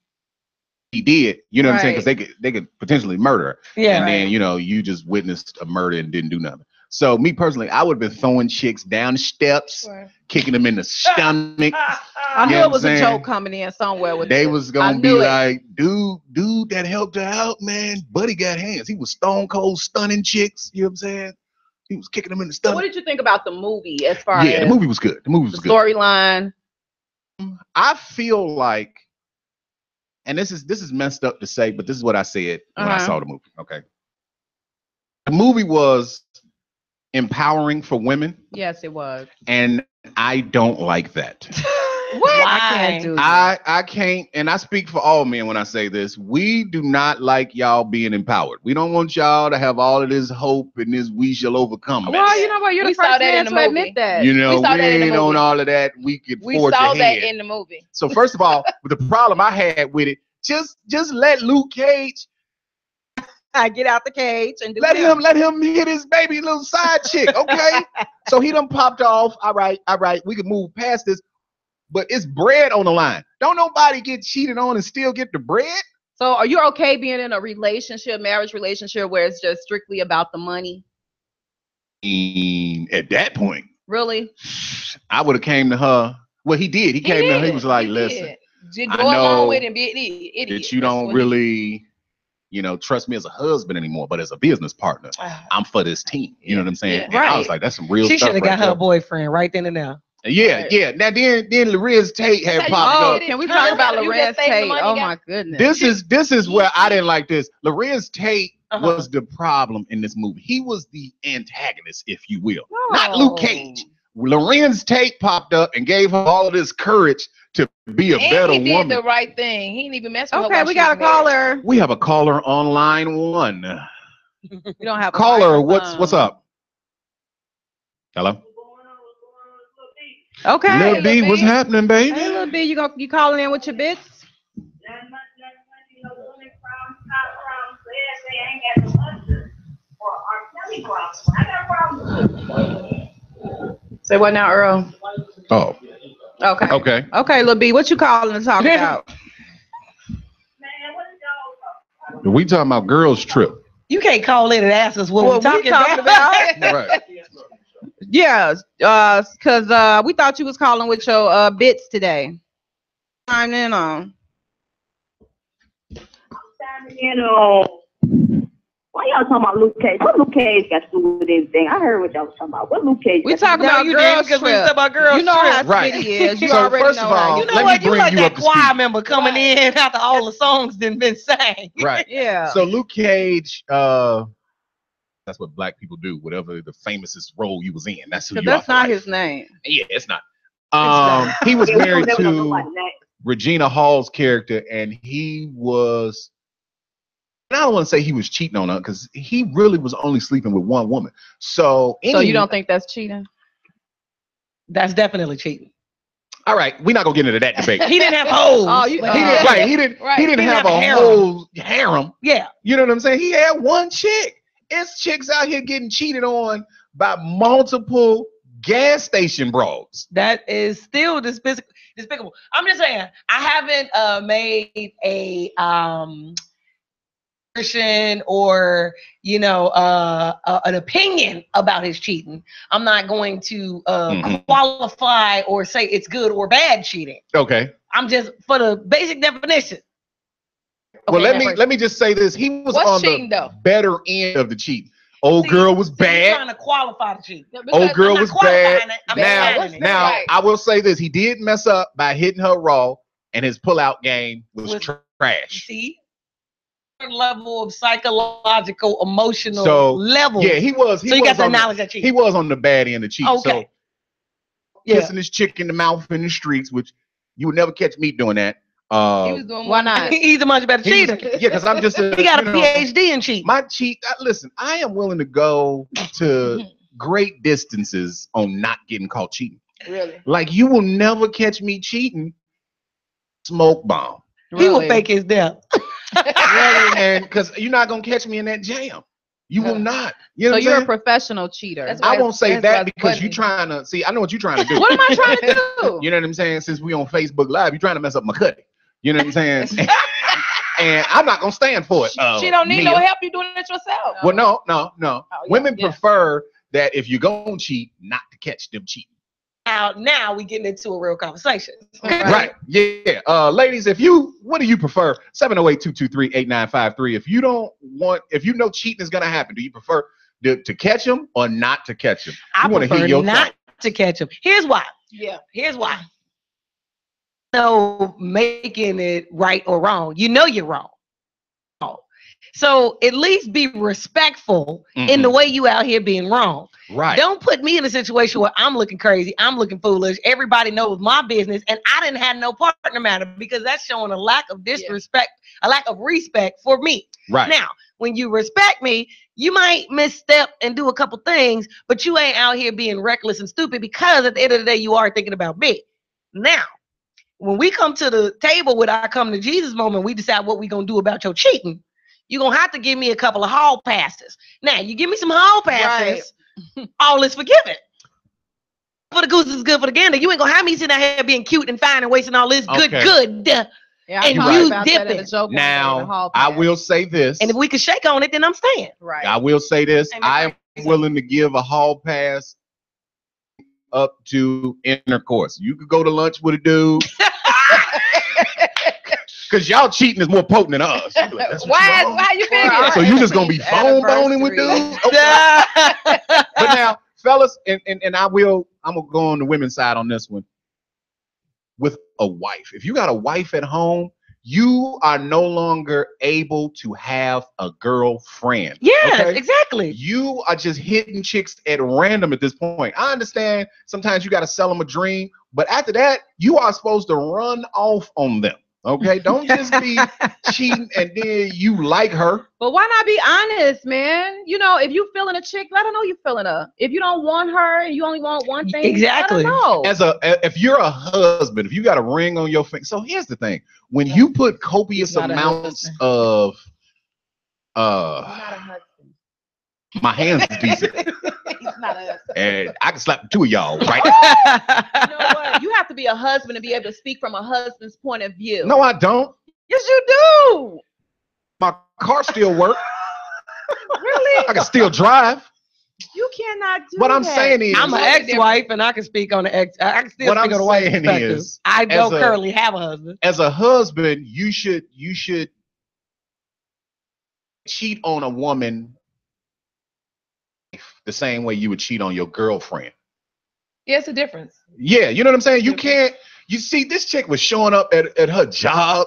D: He did, you know what I'm saying? Because they could potentially murder her.
E: Yeah.
D: And then, you just witnessed a murder and didn't do nothing. So me personally, I would have been throwing chicks down the steps, kicking them in the stomach.
B: I knew it was a joke coming in somewhere with
D: they was gonna be like, dude that helped her out, man. Buddy got hands. He was stone cold stunning chicks. You know what I'm saying? He was kicking them in the stomach.
B: What did you think about the movie as far as
D: the movie was good. The movie was good.
B: Storyline.
D: I feel like, and this is messed up to say, but this is what I said when I saw the movie. Okay. The movie was empowering for women.
B: Yes, it was.
D: And I don't like that.
B: What? I can't do that.
D: I can't, and I speak for all men when I say this. We do not like y'all being empowered. We don't want y'all to have all of this hope and this we shall overcome.
B: Well, you know what? You're the first man to admit that.
D: You know, we ain't on all of that. We could forge ahead.
C: We saw that in the movie.
D: So first of all, the problem I had with it, just let Luke Cage
B: get out the cage and
D: let him hit his baby little side chick, okay? So he done popped off. All right, we can move past this. But it's bread on the line. Don't nobody get cheated on and still get the bread.
B: So are you okay being in a relationship, marriage relationship, where it's just strictly about the money?
D: At that point.
B: Really?
D: I would have came to her. Well, he did. He came to her. He was like, listen,
C: I know along with and be an idiot.
D: That you don't really, trust me as a husband anymore, but as a business partner, I'm for this team. You know what I'm saying?
B: Yeah, right.
D: I was like, that's some real stuff.
E: She should have got her boyfriend right then and there.
D: Yeah. Now then Lorenz Tate had popped up.
B: Can we talk about Lorenz Tate? Oh my goodness.
D: This is where I didn't like this. Lorenz Tate was the problem in this movie. He was the antagonist, if you will. Not Luke Cage. Lorenz Tate popped up and gave her all of this courage to be a better woman. He did
C: the right thing. He didn't even mess with her.
B: Okay, we got a caller.
D: We have a caller on line 1.
B: We don't have a
D: caller. What's up? Hello.
B: Okay.
D: Lil B, what's happening, baby?
B: Hey, Lil B, you calling in with your bits? Say what now, Earl?
D: Oh.
B: Okay. Okay, Lil B, what you calling to talk about?
D: We talking about girls trip.
E: You can't call in and ask us what we're talking about.
D: Right.
B: Yeah, because we thought you was calling with your bits today. Chiming in on.
F: Why y'all talking about Luke Cage? What Luke Cage got to do with anything? I heard what y'all was talking about. What Luke Cage?
B: We talking about girls trip.
E: We talking about girls
B: trip. You know how
D: right.
B: Smitty is. You
D: so
B: already
D: first
B: know
D: of all,
E: you know what? You like that choir member coming in after all the songs been sang.
D: Right.
B: Yeah.
D: So Luke Cage, that's what black people do. Whatever the famousest role you was in, that's who you are.
B: That's not his name.
D: Yeah, it's not. He was married to Regina Hall's character, and he was. And I don't want to say he was cheating on her because he really was only sleeping with one woman. So
B: you don't think that's cheating?
E: That's definitely cheating.
D: All right, we're not gonna get into that debate.
E: He didn't have hoes.
D: He didn't have a whole harem.
E: Yeah.
D: You know what I'm saying? He had one chick. It's chicks out here getting cheated on by multiple gas station bros.
E: That is still despicable. I'm just saying, I haven't made a or an opinion about his cheating. I'm not going to qualify or say it's good or bad cheating.
D: Okay.
E: I'm just for the basic definition.
D: Well, let me just say this. He was on the better end of the cheat. Old girl was bad.
E: I'm trying to qualify the cheat.
D: Old girl was bad. Now I will say this. He did mess up by hitting her raw, and his pullout game was trash.
E: See? Level of psychological, emotional level.
D: Yeah, he was.
E: So you got to acknowledge that cheat.
D: He was on the bad end of cheat.
E: Okay.
D: So kissing his chick in the mouth in the streets, which you would never catch me doing that.
C: He was doing
B: why not?
E: He's a much better cheater.
D: Because I'm just.
E: He got a PhD in cheat.
D: My cheat. Listen, I am willing to go to great distances on not getting caught cheating.
C: Really?
D: Like you will never catch me cheating. Smoke bomb.
E: He will fake his death.
D: Really, and because you're not gonna catch me in that jam. You will not. You know
B: so you're a professional cheater.
D: I won't say that because you're trying to see. I know what you're trying to do.
B: What am I trying to do?
D: You know what I'm saying? Since we on Facebook Live, you're trying to mess up my cutty. You know what I'm saying? And I'm not gonna stand for it.
C: She don't need no help. You doing it yourself.
D: Well, no. Women prefer that if you're gonna cheat, not to catch them cheating.
E: Now we getting into a real conversation.
D: Okay? Right. Yeah. Ladies, what do you prefer? 708-223-8953. If you know cheating is gonna happen, do you prefer to catch them or not to catch them?
E: I prefer not to catch them. Here's why.
C: Yeah.
E: Here's why. No making it right or wrong. You know you're wrong. So at least be respectful in the way you out here being wrong.
D: Right.
E: Don't put me in a situation where I'm looking crazy, I'm looking foolish, everybody knows my business, and I didn't have no partner matter, because that's showing a lack of disrespect, a lack of respect for me.
D: Right.
E: Now, when you respect me, you might misstep and do a couple things, but you ain't out here being reckless and stupid, because at the end of the day, you are thinking about me. Now, when we come to the table with our come to Jesus moment, we decide what we're going to do about your cheating. You're going to have to give me a couple of hall passes. Now, you give me some hall passes, all is forgiven. For the goose is good for the gander. You ain't going to have me sitting out here being cute and fine and wasting all this good.
B: Yeah,
E: and you dipping.
D: Now, I will say this.
E: And if we can shake on it, then I'm staying.
B: Right.
D: I will say this. I am willing to give a hall pass up to intercourse. You could go to lunch with a dude. Because y'all cheating is more potent than us. Like,
C: why you figure?
D: So you just going to be phone boning with dudes? Okay. But now, fellas, and I'm going to go on the women's side on this one. With a wife. If you got a wife at home, you are no longer able to have a girlfriend.
E: Yes, exactly.
D: You are just hitting chicks at random at this point. I understand sometimes you got to sell them a dream, but after that, you are supposed to run off on them. Okay, don't just be cheating and then you like her.
B: But why not be honest, man? You know, if you feeling a chick, let her know you feeling her. If you don't want her and you only want one thing,
E: exactly.
B: let her know.
D: If you're a husband, if you got a ring on your finger. So here's the thing: when you put copious amounts of
B: not a husband.
D: My hands is decent.
B: He's not a husband.
D: And I can slap the two of y'all, right?
B: You know what? You have to be a husband to be able to speak from a husband's point of view.
D: No, I don't.
B: Yes, you do.
D: My car still works.
B: Really?
D: I can still drive.
B: You cannot do
D: What
B: that.
D: I'm saying is,
E: I'm an ex-wife, and I can speak on the ex. I can still
D: what
E: speak
D: I'm
E: on the wife
D: saying
E: perspective.
D: is,
E: I don't currently have a husband.
D: As a husband, you should cheat on a woman the same way you would cheat on your girlfriend.
C: Yeah, it's a difference.
D: Yeah, you know what I'm saying? You can't. You see, this chick was showing up at her job.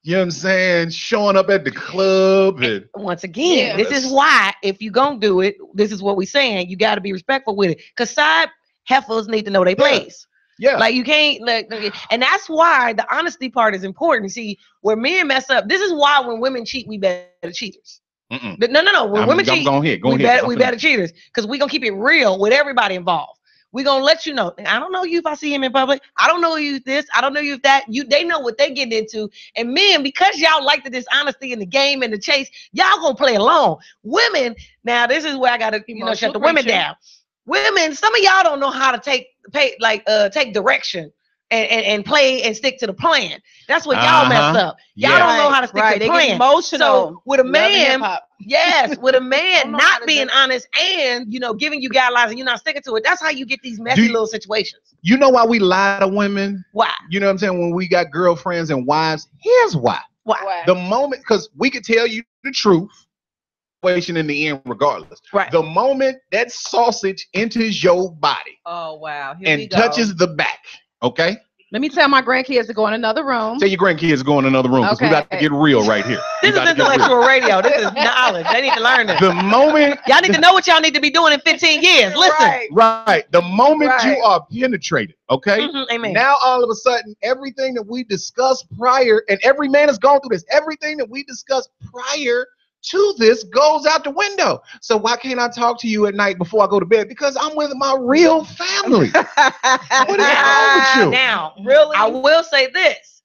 D: You know what I'm saying? Showing up at the club. And
E: once again, this is why, if you gonna do it, this is what we're saying. You got to be respectful with it, because side heifers need to know their place.
D: Yeah.
E: Like you can't, and that's why the honesty part is important. See, where men mess up, this is why when women cheat, we better cheaters. No. When women cheat, we better cheaters, because we're gonna keep it real with everybody involved. We're gonna let you know. I don't know you if I see him in public. I don't know you this. I don't know you if that. They know what they getting into. And men, because y'all like the dishonesty in the game and the chase, y'all gonna play along. Women, now this is where I gotta shut the women down. Women, some of y'all don't know how to take direction and play and stick to the plan. That's what y'all mess up. Y'all don't know how to stick to the plan.
B: Emotional.
E: So with a man, with a man not being honest and giving you guidelines and you're not sticking to it, that's how you get these messy little situations.
D: You know why we lie to women?
E: Why?
D: You know what I'm saying? When we got girlfriends and wives, here's why.
E: Why?
D: The moment, because we could tell you the truth in the end regardless.
E: Right.
D: The moment that sausage enters your body and touches the back, okay?
B: Let me tell my grandkids to go in another room.
D: Tell your grandkids to go in another room, because we got to get real right here.
E: This is intellectual radio. This is knowledge. They need to learn this.
D: The moment
E: y'all need to know what y'all need to be doing in 15 years. Listen.
D: Right. The moment you are penetrated, okay?
E: Amen.
D: Now all of a sudden, everything that we discussed prior, and every man has gone through this, everything that we discussed prior to this goes out the window. So why can't I talk to you at night before I go to bed? Because I'm with my real family. What is wrong with you?
E: Now, really, I will say this.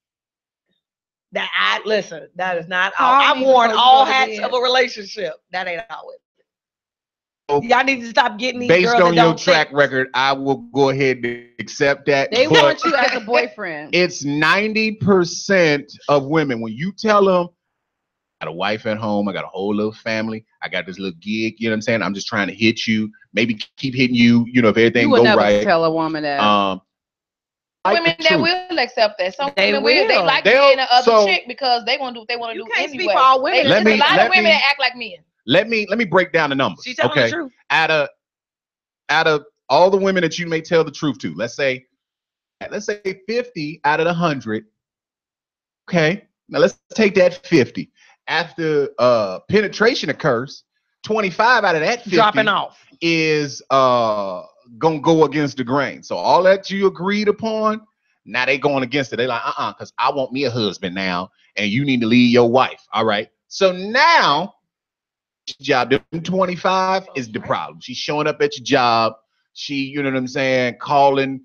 E: That is not all. I've worn all hats of a relationship. That ain't always. Y'all need to stop getting these
D: based
E: girls
D: on your track record. I will go ahead and accept that.
B: They want you as a boyfriend.
D: It's 90% of women. When you tell them, I got a wife at home, I got a whole little family, I got this little gig, you know what I'm saying? I'm just trying to hit you, maybe keep hitting you, if everything go
B: never
D: right.
B: Tell a woman that.
C: Women that will accept that. Some women will. They like being another chick because they want to do what they want to do anyway. Speak for all women. There's a lot of women that act like men.
D: Let me break down the numbers.
E: She's telling the truth.
D: Out of all the women that you may tell the truth to, let's say 50 out of the 100. Okay, now let's take that 50. after penetration occurs, 25 out of that 50
E: dropping off
D: is gonna go against the grain. So all that you agreed upon, now they going against it. They like, because I want me a husband now, and you need to leave your wife. All right. So now, job 25 is the problem. She's showing up at your job. She, you know what I'm saying, calling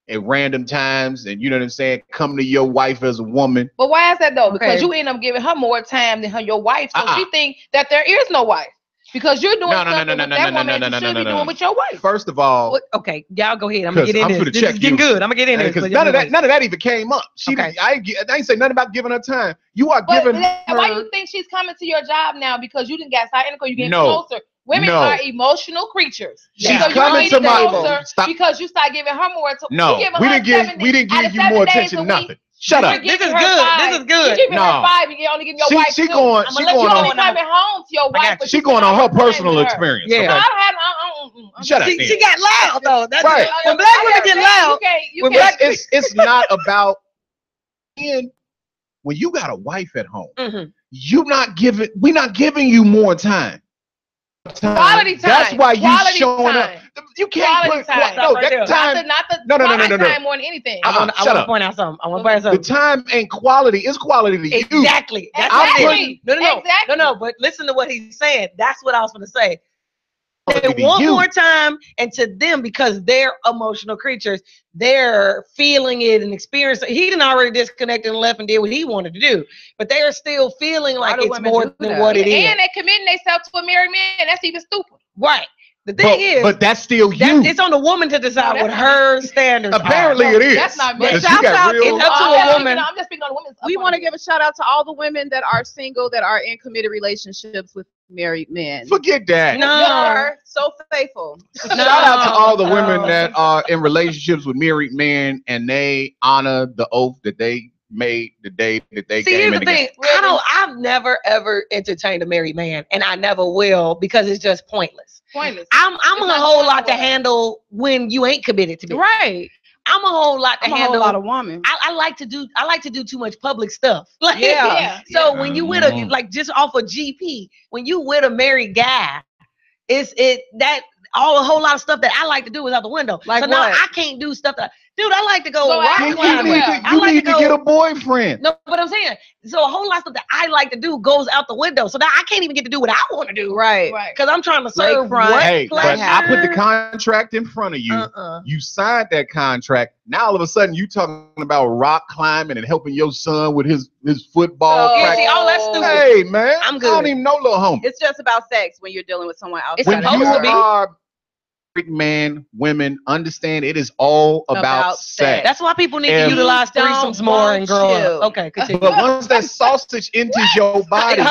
D: at random times, and you know what I'm saying, coming to your wife as a woman.
C: But why is that though? Because
B: Okay.
C: you end up giving her more time than your wife, so she think that there is no wife. Because you're doing something with that woman that you should be doing with your wife.
D: First of all,
E: okay, y'all go ahead. I'm gonna get in this. This is getting
D: you.
E: good. I'm gonna get in this.
D: Because none of that even came up. I ain't say nothing about giving her time. You are giving her.
C: Why you think she's coming to your job now? Because you didn't get signed or you getting closer. Women are emotional creatures.
D: She's coming to my
C: because you start giving her more.
D: We didn't give you more attention. Nothing. Shut up.
E: This is good. This is good.
C: You giving her 5, you only giving your wife 2.
D: She going on.
C: Coming home to your wife.
D: She going on her personal experience.
E: Yeah.
D: Okay? Shut up.
E: She got loud though. That's
D: right.
E: When black women get loud,
D: it's not about when you got a wife at home. We're not giving you more time.
C: Quality time.
D: That's why you showing up. You can't put
C: time.
D: No,
C: time more than anything.
E: I want to point out something.
D: The time ain't quality. It's quality to you.
E: Exactly. No. But listen to what he's saying. That's what I was going to say. They want more time, and to them, because they're emotional creatures, they're feeling it and experiencing. He didn't already disconnected and left and did what he wanted to do, but they are still feeling like it's more than what it is.
C: And they committing themselves to a married man. That's even stupid.
E: Right. The thing is,
D: but that's still you.
E: It's on the woman to decide what her standards
D: Apparently
E: are.
D: it is.
C: That's not me.
E: It's up to a woman.
C: I'm just speaking on women.
B: We want to give a shout out to all the women that are single, that are in committed relationships with married men.
D: Forget that.
B: You are so faithful.
D: Shout out to all the women that are in relationships with married men, and they honor the oath that they made the day that they came in the game.
E: I've never ever entertained a married man, and I never will, because it's just pointless. I'm a whole lot to handle when you ain't committed to me.
B: Right.
E: I'm a whole lot to handle.
B: A whole lot of woman.
E: I like to do too much public stuff. So when you with a just off a GP, when you with a married guy, a whole lot of stuff that I like to do is out the window.
B: Like
E: so
B: what?
E: now I can't do stuff that I like to go rock
D: You
E: climbing.
D: need to get a boyfriend.
E: No, but I'm saying, so a whole lot of stuff that I like to do goes out the window. So now I can't even get to do what I want to do.
B: Right.
E: Because I'm trying to serve
D: Hey, but I put the contract in front of you. You signed that contract. Now all of a sudden you talking about rock climbing and helping your son with his football practice.
E: See, all that's stupid.
D: Hey man,
E: I'm good.
D: I don't even know little homie.
B: It's just about sex when you're dealing with someone else.
D: When you are man, women, understand it is all about sex.
E: That's why people need to utilize threesomes more and grow up. Okay, continue.
D: But once that sausage enters your body,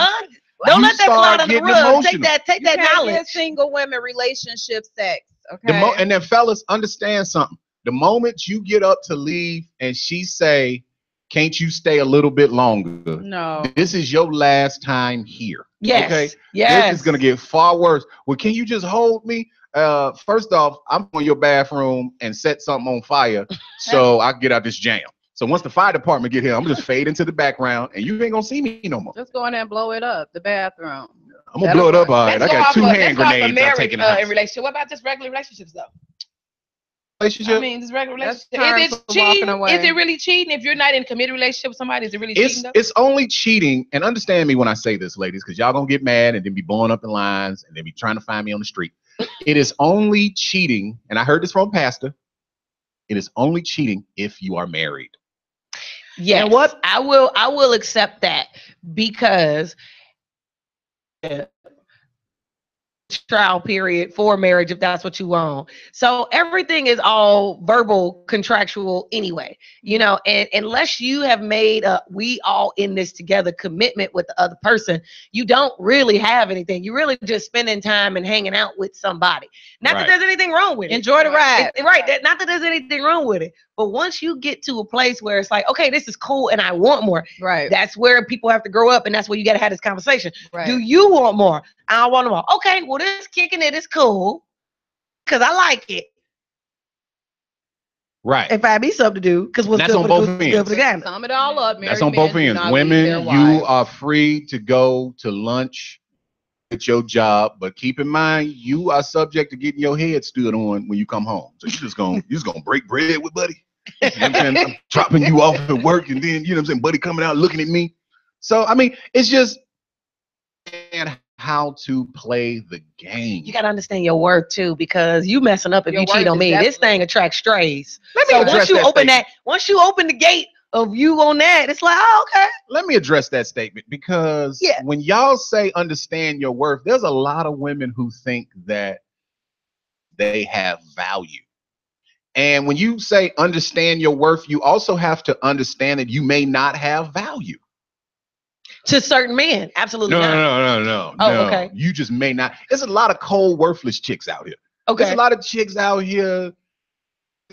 E: don't let that cloud under the rug. Take that knowledge.
B: Get single women relationship sex. Okay.
D: And then fellas, understand something. The moment you get up to leave and she say, "Can't you stay a little bit longer?"
B: No.
D: This is your last time here.
E: Yes.
D: Okay.
E: Yes.
D: This is gonna get far worse. Well, can you just hold me? First off, I'm in your bathroom and set something on fire so I can get out this jam. So once the fire department get here, I'm just fade into the background and you ain't gonna see me no more.
B: Just go in there and blow it up, the bathroom.
D: I'm gonna blow it up. All right. I got 2 hand grenades I take in the house.
C: In relationship. What about just regular relationships though?
D: Relationship?
C: I mean, just regular relationship. Is it cheating? Is it really cheating if you're not in a committed relationship with somebody? Is it really cheating though?
D: It's only cheating, and understand me when I say this, ladies, because y'all gonna get mad and then be blowing up in lines and then be trying to find me on the street. It is only cheating, and I heard this from a pastor. It is only cheating if you are married.
E: Yeah,
B: and what
E: I will accept that, because trial period for marriage, if that's what you want. So everything is all verbal, contractual anyway, and unless you have made a we all in this together commitment with the other person, you don't really have anything. You really just spending time and hanging out with somebody. Not that there's anything wrong with it.
B: Enjoy the ride.
E: Not that there's anything wrong with it. But once you get to a place where it's like, okay, this is cool and I want more.
B: Right.
E: That's where people have to grow up, and that's where you got to have this conversation.
B: Right.
E: Do you want more? I want more. Okay, well, this kicking it is cool because I like it.
D: Right.
E: and find me something to do because what's
D: That's
E: good
D: on
E: for the
D: both
E: goose is good for the gander.
B: Sum it all up.
D: That's on both ends. Women, you are free to go to lunch at your job, but keep in mind you are subject to getting your head stood on when you come home. So you just gonna break bread with buddy. You know what I'm saying? I'm dropping you off at work, and then you know what I'm saying, buddy coming out looking at me. So I mean, it's just and how to play the game.
E: You gotta understand your worth too, because you messing up if
B: Your
E: you cheat
B: worth
E: on
B: is
E: me. This
B: definitely-
E: thing attracts strays.
D: Let me
E: So
D: address
E: once you
D: that
E: open
D: statement.
E: once you open the gate of you on that, it's like, oh, okay.
D: Let me address that statement because when y'all say understand your worth, there's a lot of women who think that they have value. And when you say understand your worth, you also have to understand that you may not have value.
E: To certain men, absolutely
D: No,
E: not.
D: no.
E: Oh, okay.
D: You just may not. There's a lot of cold, worthless chicks out here.
E: Okay.
D: There's a lot of chicks out here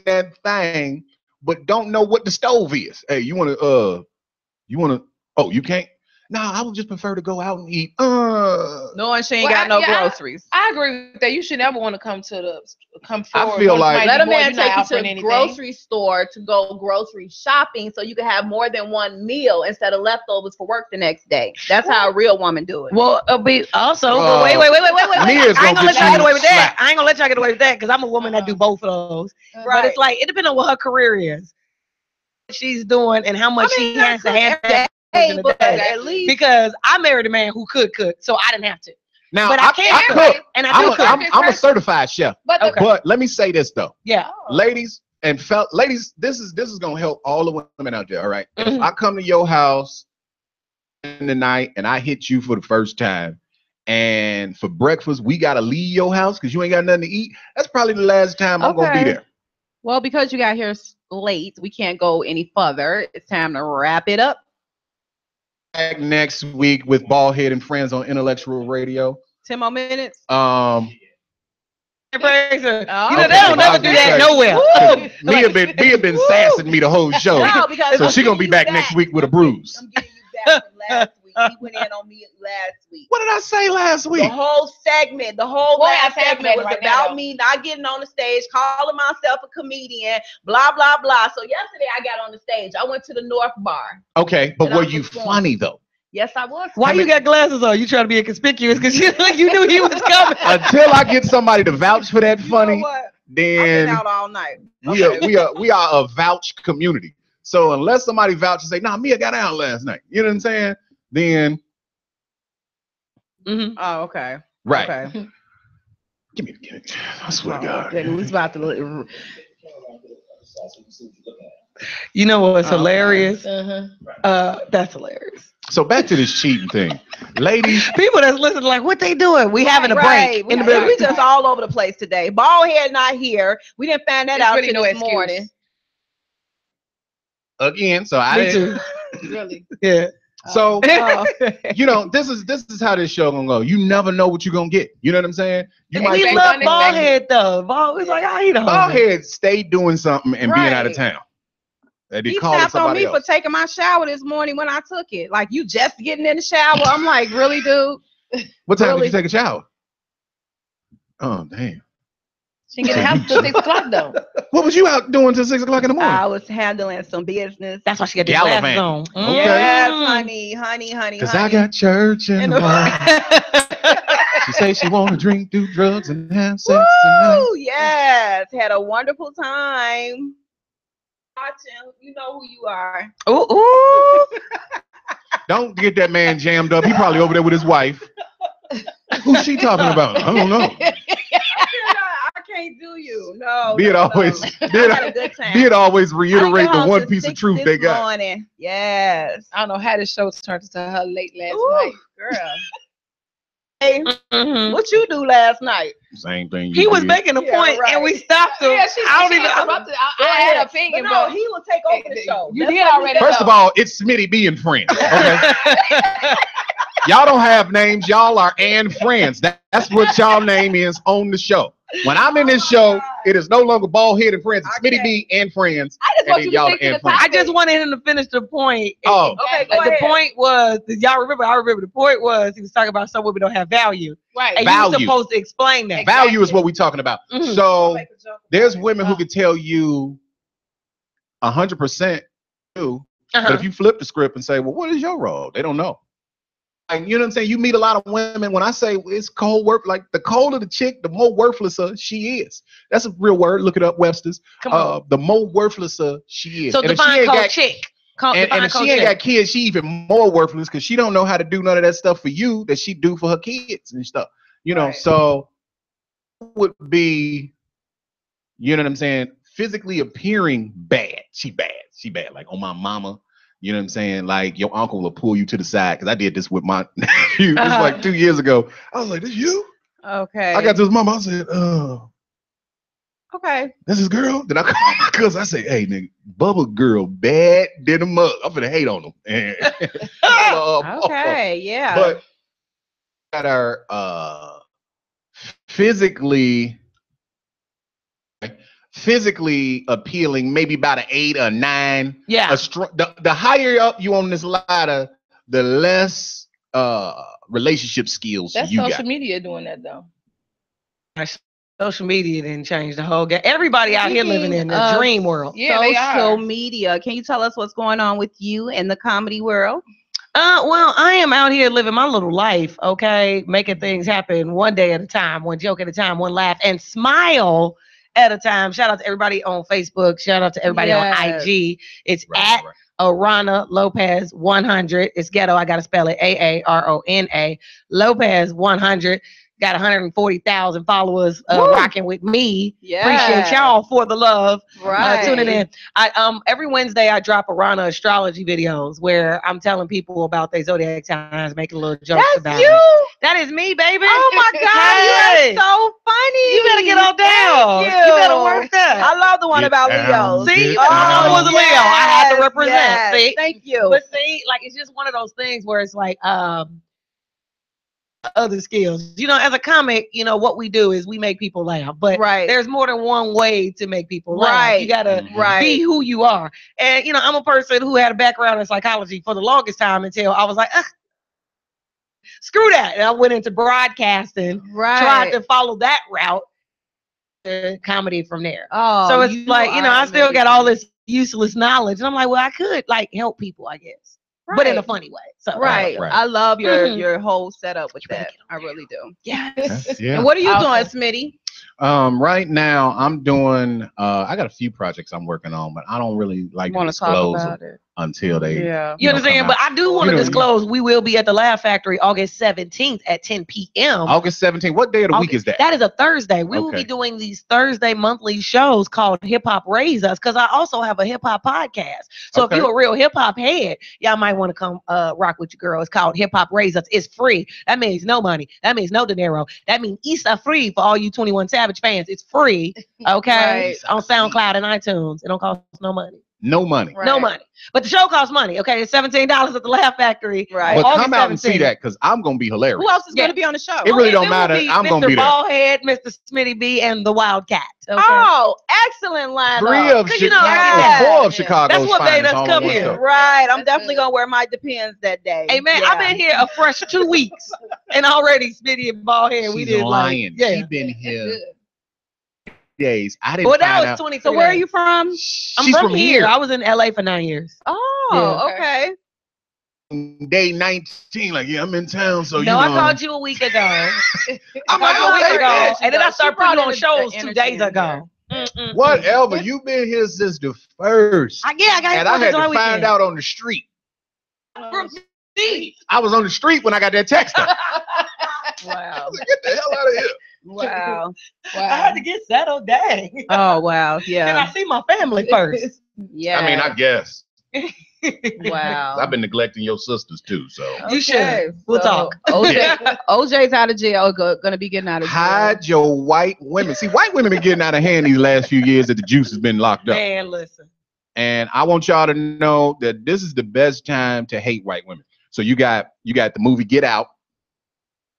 D: that thing, but don't know what the stove is. Hey, you wanna oh, you can't? No, I would just prefer to go out and eat.
B: Knowing she ain't got no groceries.
C: I agree with that. You should never want to come forward.
D: I feel like
B: let a man
C: you're not
B: take you
C: offering
B: to the
C: anything.
B: grocery store to go grocery shopping so you can have more than one meal instead of leftovers for work the next day. That's how a real woman do it.
E: Well, wait. I ain't gonna let y'all get away with that. I ain't gonna let y'all get away with that because I'm a woman that do both of those. But it's like, it depends on what her career is, what she's doing, and how much she has to have in the day.
B: At least
E: Because I married a man who could cook, so I didn't have to.
D: now
E: But I can't
D: cook.
E: And I do cook.
D: I'm a certified chef.
C: But
D: But let me say this though.
E: Yeah.
D: Ladies and ladies, this is gonna help all the women out there. All right.
E: Mhm.
D: If I come to your house in the night and I hit you for the first time, and for breakfast we gotta leave your house because you ain't got nothing to eat, that's probably the last time I'm gonna be there.
B: Well, because you got here late, we can't go any further. It's time to wrap it up.
D: Back next week with Baldhead and Friends on Intellectual Radio.
B: 10 more minutes.
E: You know,
B: Okay.
E: they don't never do that nowhere.
D: Mia been sassing me the whole show.
B: No, because
D: So
B: I'm
D: she gonna
B: getting
D: be
B: you
D: back next week with a bruise.
B: I'm getting you back from last week. He went in on me last week.
D: What did I say last week?
B: The whole segment, the whole
C: Well,
B: last
C: I have
B: segment
C: that
B: was
C: right
B: about
C: now, though.
B: me not getting on the stage, calling myself a comedian, blah, blah, blah. So yesterday I got on the stage. I went to the North Bar.
D: Okay, but
B: And I
D: were
B: was
D: you
B: performing.
D: funny though?
B: Yes, I was.
E: Why you got glasses on? You trying to be inconspicuous because you knew he was coming.
D: Until I get somebody to vouch for that
B: You know
D: funny,
B: what? I've
D: then
B: been out all night.
D: we are a vouch community. So unless somebody vouch and say, nah, Mia got out last night, you know what I'm saying? Then
E: Mm-hmm.
B: Oh, okay.
D: right.
B: Okay.
D: Give me. I swear to God.
B: Good. We was about to.
E: You know what's
B: Okay.
E: hilarious?
C: Uh-huh.
E: That's hilarious.
D: So back to this cheating thing, ladies.
E: People that's listening, like, what they doing? We having a break
B: We,
E: in the middle.
B: we just all over the place today. Baldhead not here. We didn't find that
C: There's
B: out
C: really
B: till
C: no
B: this
C: excuse.
B: morning.
D: Again, so I
E: Me
D: didn't.
E: too.
C: Really.
E: Yeah.
D: So
B: Oh.
D: you know, this is how this show gonna go. You never know what you're gonna get. You know what I'm saying? You
C: And
D: might
E: We
C: Expect
E: love
C: unexpected.
E: Baldhead though. Bald was like, I hate him.
D: Baldhead stay doing something and being out of
B: Right.
D: town. And they
B: He
D: calling
B: snapped on
D: somebody
B: me
D: else.
B: for taking my shower this morning when I took it. Like, you just getting in the shower. I'm like, really, dude?
D: What time
B: Really?
D: did you take a shower? Oh damn!
C: She get in the house till 6 o'clock though.
D: What was you out doing till 6 o'clock in the morning?
B: I was handling some business.
E: That's why she got the
D: Gallivant.
E: glasses on.
D: Okay.
B: Yes,
E: Mm.
B: honey.
D: Cause I got church in the morning. She say she want to drink, do drugs, and have sex tonight.
B: Woo, yes. Had a wonderful time. Watching, you know who you are.
E: Ooh.
D: Don't get that man jammed up. He probably over there with his wife. Who's she talking about? I don't know.
B: I can't do you. No.
D: Be it
B: no,
D: always,
B: no.
D: be
B: I had a
D: it,
B: good time.
D: be it always
B: I didn't
D: reiterate
B: get
D: the
B: home
D: one
B: till
D: piece of
B: 6
D: truth
B: this
D: they got.
B: morning. Yes.
C: I don't know how this show turned into her late last
B: Ooh,
C: night.
B: girl. Hey,
E: Mhm.
B: what you do last night?
D: Same thing.
E: He
D: you
E: was
D: did.
E: making a
B: Yeah,
E: point,
B: right.
E: and we stopped him.
C: Yeah,
E: I don't even.
C: interrupted.
B: Go
C: I had
B: ahead.
C: an opinion,
B: But no,
C: but
B: he will take over the show.
C: You
B: That's
C: did
B: what he
C: already.
B: does.
D: First of all, it's Smitty B and friends. Okay. Y'all don't have names. Y'all are and friends. That's what y'all name is on the show. When I'm in this show, it is no longer Baldhead and friends. It's Smitty B and friends.
C: I just
D: And
C: want
D: then
C: you
D: y'all
C: to stick to
D: and
C: the
D: friends.
E: I just wanted him to finish the point.
D: Oh.
B: Okay, go
E: The
B: ahead.
E: point was, y'all remember? I remember the point was he was talking about some women don't have value,
C: Right.
E: and you were
D: Value.
E: supposed to explain that.
D: Value is what we're talking about.
E: Mhm.
D: So there's women who can tell you 100% do. But if you flip the script and say, well, what is your role? They don't know. Like, you know what I'm saying? You meet a lot of women. When I say it's cold work, like the colder the chick, the more worthless she is. That's a real word. Look it up, Webster's. The more worthless she is.
E: So define cold chick.
D: And if she ain't got kids, she even more worthless because she don't know how to do none of that stuff for you that she do for her kids and stuff. You know, so would be, you know what I'm saying, physically appearing bad. She bad. Like on my mama. You know what I'm saying? Like your uncle will pull you to the side because I did this with my nephew. It was like 2 years ago. I was like, "This you?"
B: Okay.
D: I got to his mama. I said,
B: okay.
D: This is girl." Then I called my cousin. I said, "Hey, nigga, Bubba girl bad than a mug. I'm gonna hate on them."
B: Okay. Yeah.
D: But that are physically appealing, maybe about an 8 or 9.
E: Yeah.
D: The higher up you on this ladder, the less relationship skills
C: That's
D: you got.
C: social media doing that though.
E: Social media didn't change the whole game. Everybody out here living in the dream world.
C: Yeah, they
B: social
C: are.
B: media. Can you tell us what's going on with you in the comedy world?
E: Well, I am out here living my little life, okay? Making things happen one day at a time, one joke at a time, one laugh, and smile at a time. Shout out to everybody on Facebook. Shout out to everybody on IG. It's at Arana Lopez 100. It's ghetto. I gotta spell it AARONA. Lopez 100. Got 140,000 followers rocking with me.
B: Yeah.
E: Appreciate y'all for the love.
B: Right.
E: Tuning in. I every Wednesday I drop Arana astrology videos where I'm telling people about their zodiac signs, making little jokes about
B: you?
E: it. That is me, baby.
B: Oh my God,
E: Yes.
B: you are so funny.
E: You better get on down.
B: Thank
E: You better work that.
B: I love the one
D: Get
B: about
D: down,
B: Leos.
E: See,
D: get
E: I was a Leo. I had to represent.
B: Yes.
E: See?
B: Thank you.
E: But see, like it's just one of those things where it's like other skills. You know, as a comic, you know, what we do is we make people laugh. But there's more than one way to make people laugh. You gotta be who you are. And you know, I'm a person who had a background in psychology for the longest time until I was like, screw that. And I went into broadcasting, tried to follow that route. Comedy from there. So it's like, you know, I still got all this useless knowledge. And I'm like, well, I could like help people, I guess. But in a funny way. So
B: I love your whole setup with that. I really do.
E: Yes.
B: And what are you doing, Smitty?
D: Right now I'm doing I got a few projects I'm working on, but I don't really like to disclose them until they
E: you understand? But I do want to disclose we will be at the Laugh Factory August 17th at 10 p.m.
D: August 17th. What day of the week is that?
E: That is a Thursday. We will be doing these Thursday monthly shows called Hip Hop Raise Us, because I also have a hip hop podcast. So if you're a real hip hop head, y'all might want to come rock with your girl. It's called Hip Hop Raise Us. It's free. That means no money. That means no dinero. That means Isa free for all you 21 Savage fans. It's free. Okay. On SoundCloud and iTunes. It don't cost no money.
D: No money.
E: No money. But the show costs money. Okay. It's $17 at the Laugh Factory.
D: But come out and see that, because I'm gonna be hilarious.
B: Who else is gonna be on the show?
D: It really don't matter. I'm gonna be there.
E: Mr. Baldhead, Mr. Smitty B, and the Wildcat. Okay?
B: Oh, excellent lineup.
D: 3 of Chicago, 4 of Chicago.
E: That's what made us come here.
B: Right. I'm definitely gonna wear my Depends that day.
E: Hey man, I've been here a fresh 2 weeks, and already Smitty and Baldhead. We did
D: lying.
E: Like,
D: She been here days. I didn't.
E: Well, that was 23.
B: So where are you from?
E: I'm from here. I was in LA for 9 years.
B: Oh, okay.
D: Day 19, like, I'm in town, so
E: no, I called you a week ago. I'm like a week ago, and then I started putting on shows 2 days ago.
D: Whatever, you've been here since the first.
E: I got
D: and I had to find out on the street.
E: From me.
D: I was on the street when I got that text.
B: Wow.
D: I was like, get the hell out of here.
B: Wow.
E: I had to get settled. Dang.
B: Oh wow. Yeah.
E: And I see my family first.
B: Yeah.
D: I mean, I guess.
B: Wow.
D: I've been neglecting your sisters too, so
E: you should. We'll talk.
B: OJ's out of jail. Gonna be getting out of jail.
D: Hide your white women. See, white women been getting out of hand these last few years that the juice has been locked up.
E: Man, listen.
D: And I want y'all to know that this is the best time to hate white women. So you got the movie Get Out.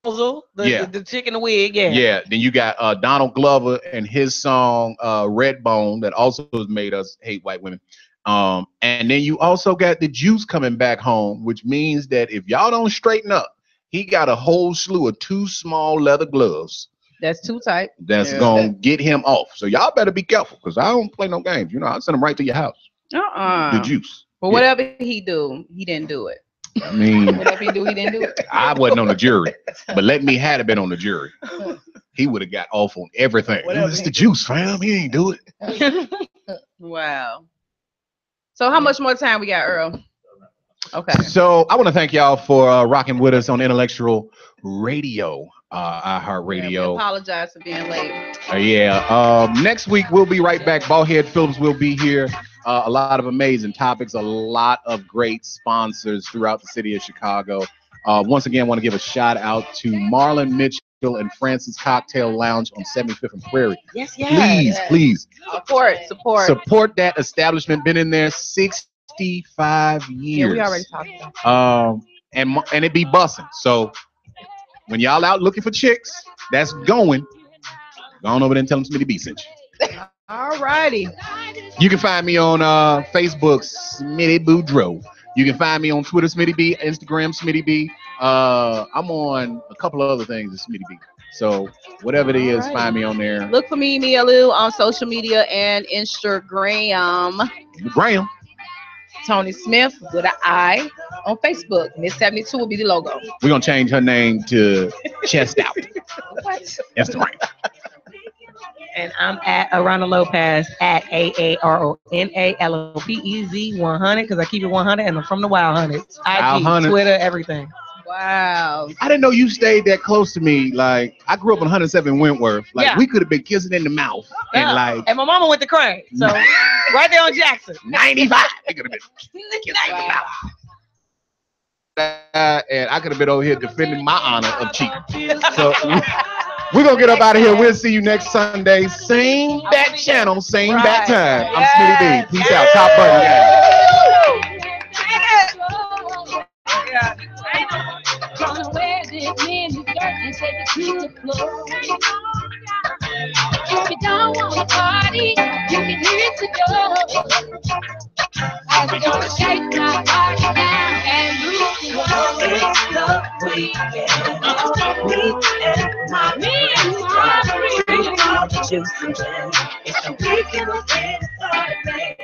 E: The chick in the wig,
D: Yeah. Then you got Donald Glover and his song Redbone that also has made us hate white women. And then you also got the Juice coming back home, which means that if y'all don't straighten up, he got a whole slew of 2 small leather gloves.
B: That's too tight.
D: That's gonna get him off. So y'all better be careful, because I don't play no games. You know, I'll send them right to your house. The juice.
B: But whatever he do, he didn't do it.
D: I mean,
C: Whatever he do, he didn't do it.
D: I wasn't on the jury, but let me had been on the jury. He would have got off on everything. It's the juice, fam. He ain't do it.
B: Wow. So how much more time we got, Earl? Okay.
D: So I want to thank y'all for rocking with us on Intellectual Radio, iHeartRadio.
B: Yeah, we apologize for being late.
D: Next week we'll be right back. Baldhead Phillips will be here. A lot of amazing topics, a lot of great sponsors throughout the city of Chicago. Once again, want to give a shout out to Marlon Mitchell and Francis Cocktail Lounge on 75th and Prairie.
E: Yes.
D: Please.
B: Support
D: that establishment. Been in there 65 years.
B: Yeah, we already talked about
D: and it be bussing. So when y'all out looking for chicks, that's going on over there and tell them Smitty B sent you.
B: All righty.
D: You can find me on Facebook, Smitty Boudreaux. You can find me on Twitter, Smitty B, Instagram, Smitty B. I'm on a couple of other things at Smitty B. So whatever it is, find me on there.
B: Look for me, Mia Lou, on social media and Instagram.
D: Graham.
C: Tony Smith with an I on Facebook. Miss 72 will be the logo.
D: We're going to change her name to Chest Out.
C: What?
D: Instagram.
E: And I'm at Arana Lopez at AARONALOPEZ 100 because I keep it 100 and I'm from the Wild Hunteds. IG, Twitter, everything.
B: Wow.
D: I didn't know you stayed that close to me. Like, I grew up in 107 Wentworth. Like, we could have been kissing in the mouth. And
E: my mama went to Crane. So right there on Jackson.
D: 95. It could have been kissing in the mouth. And I could have been over here defending my honor of cheating. So we're going to get up out of here. We'll see you next Sunday. Same bat channel, same bat time. I'm Smitty B. Peace out. Top button, guys.
A: If you don't want to party, you can hit the door. I'm gonna shake my body down and move on. It's the weekend. Me and my drinking all the juice and jam. It's the weekend of Saturday.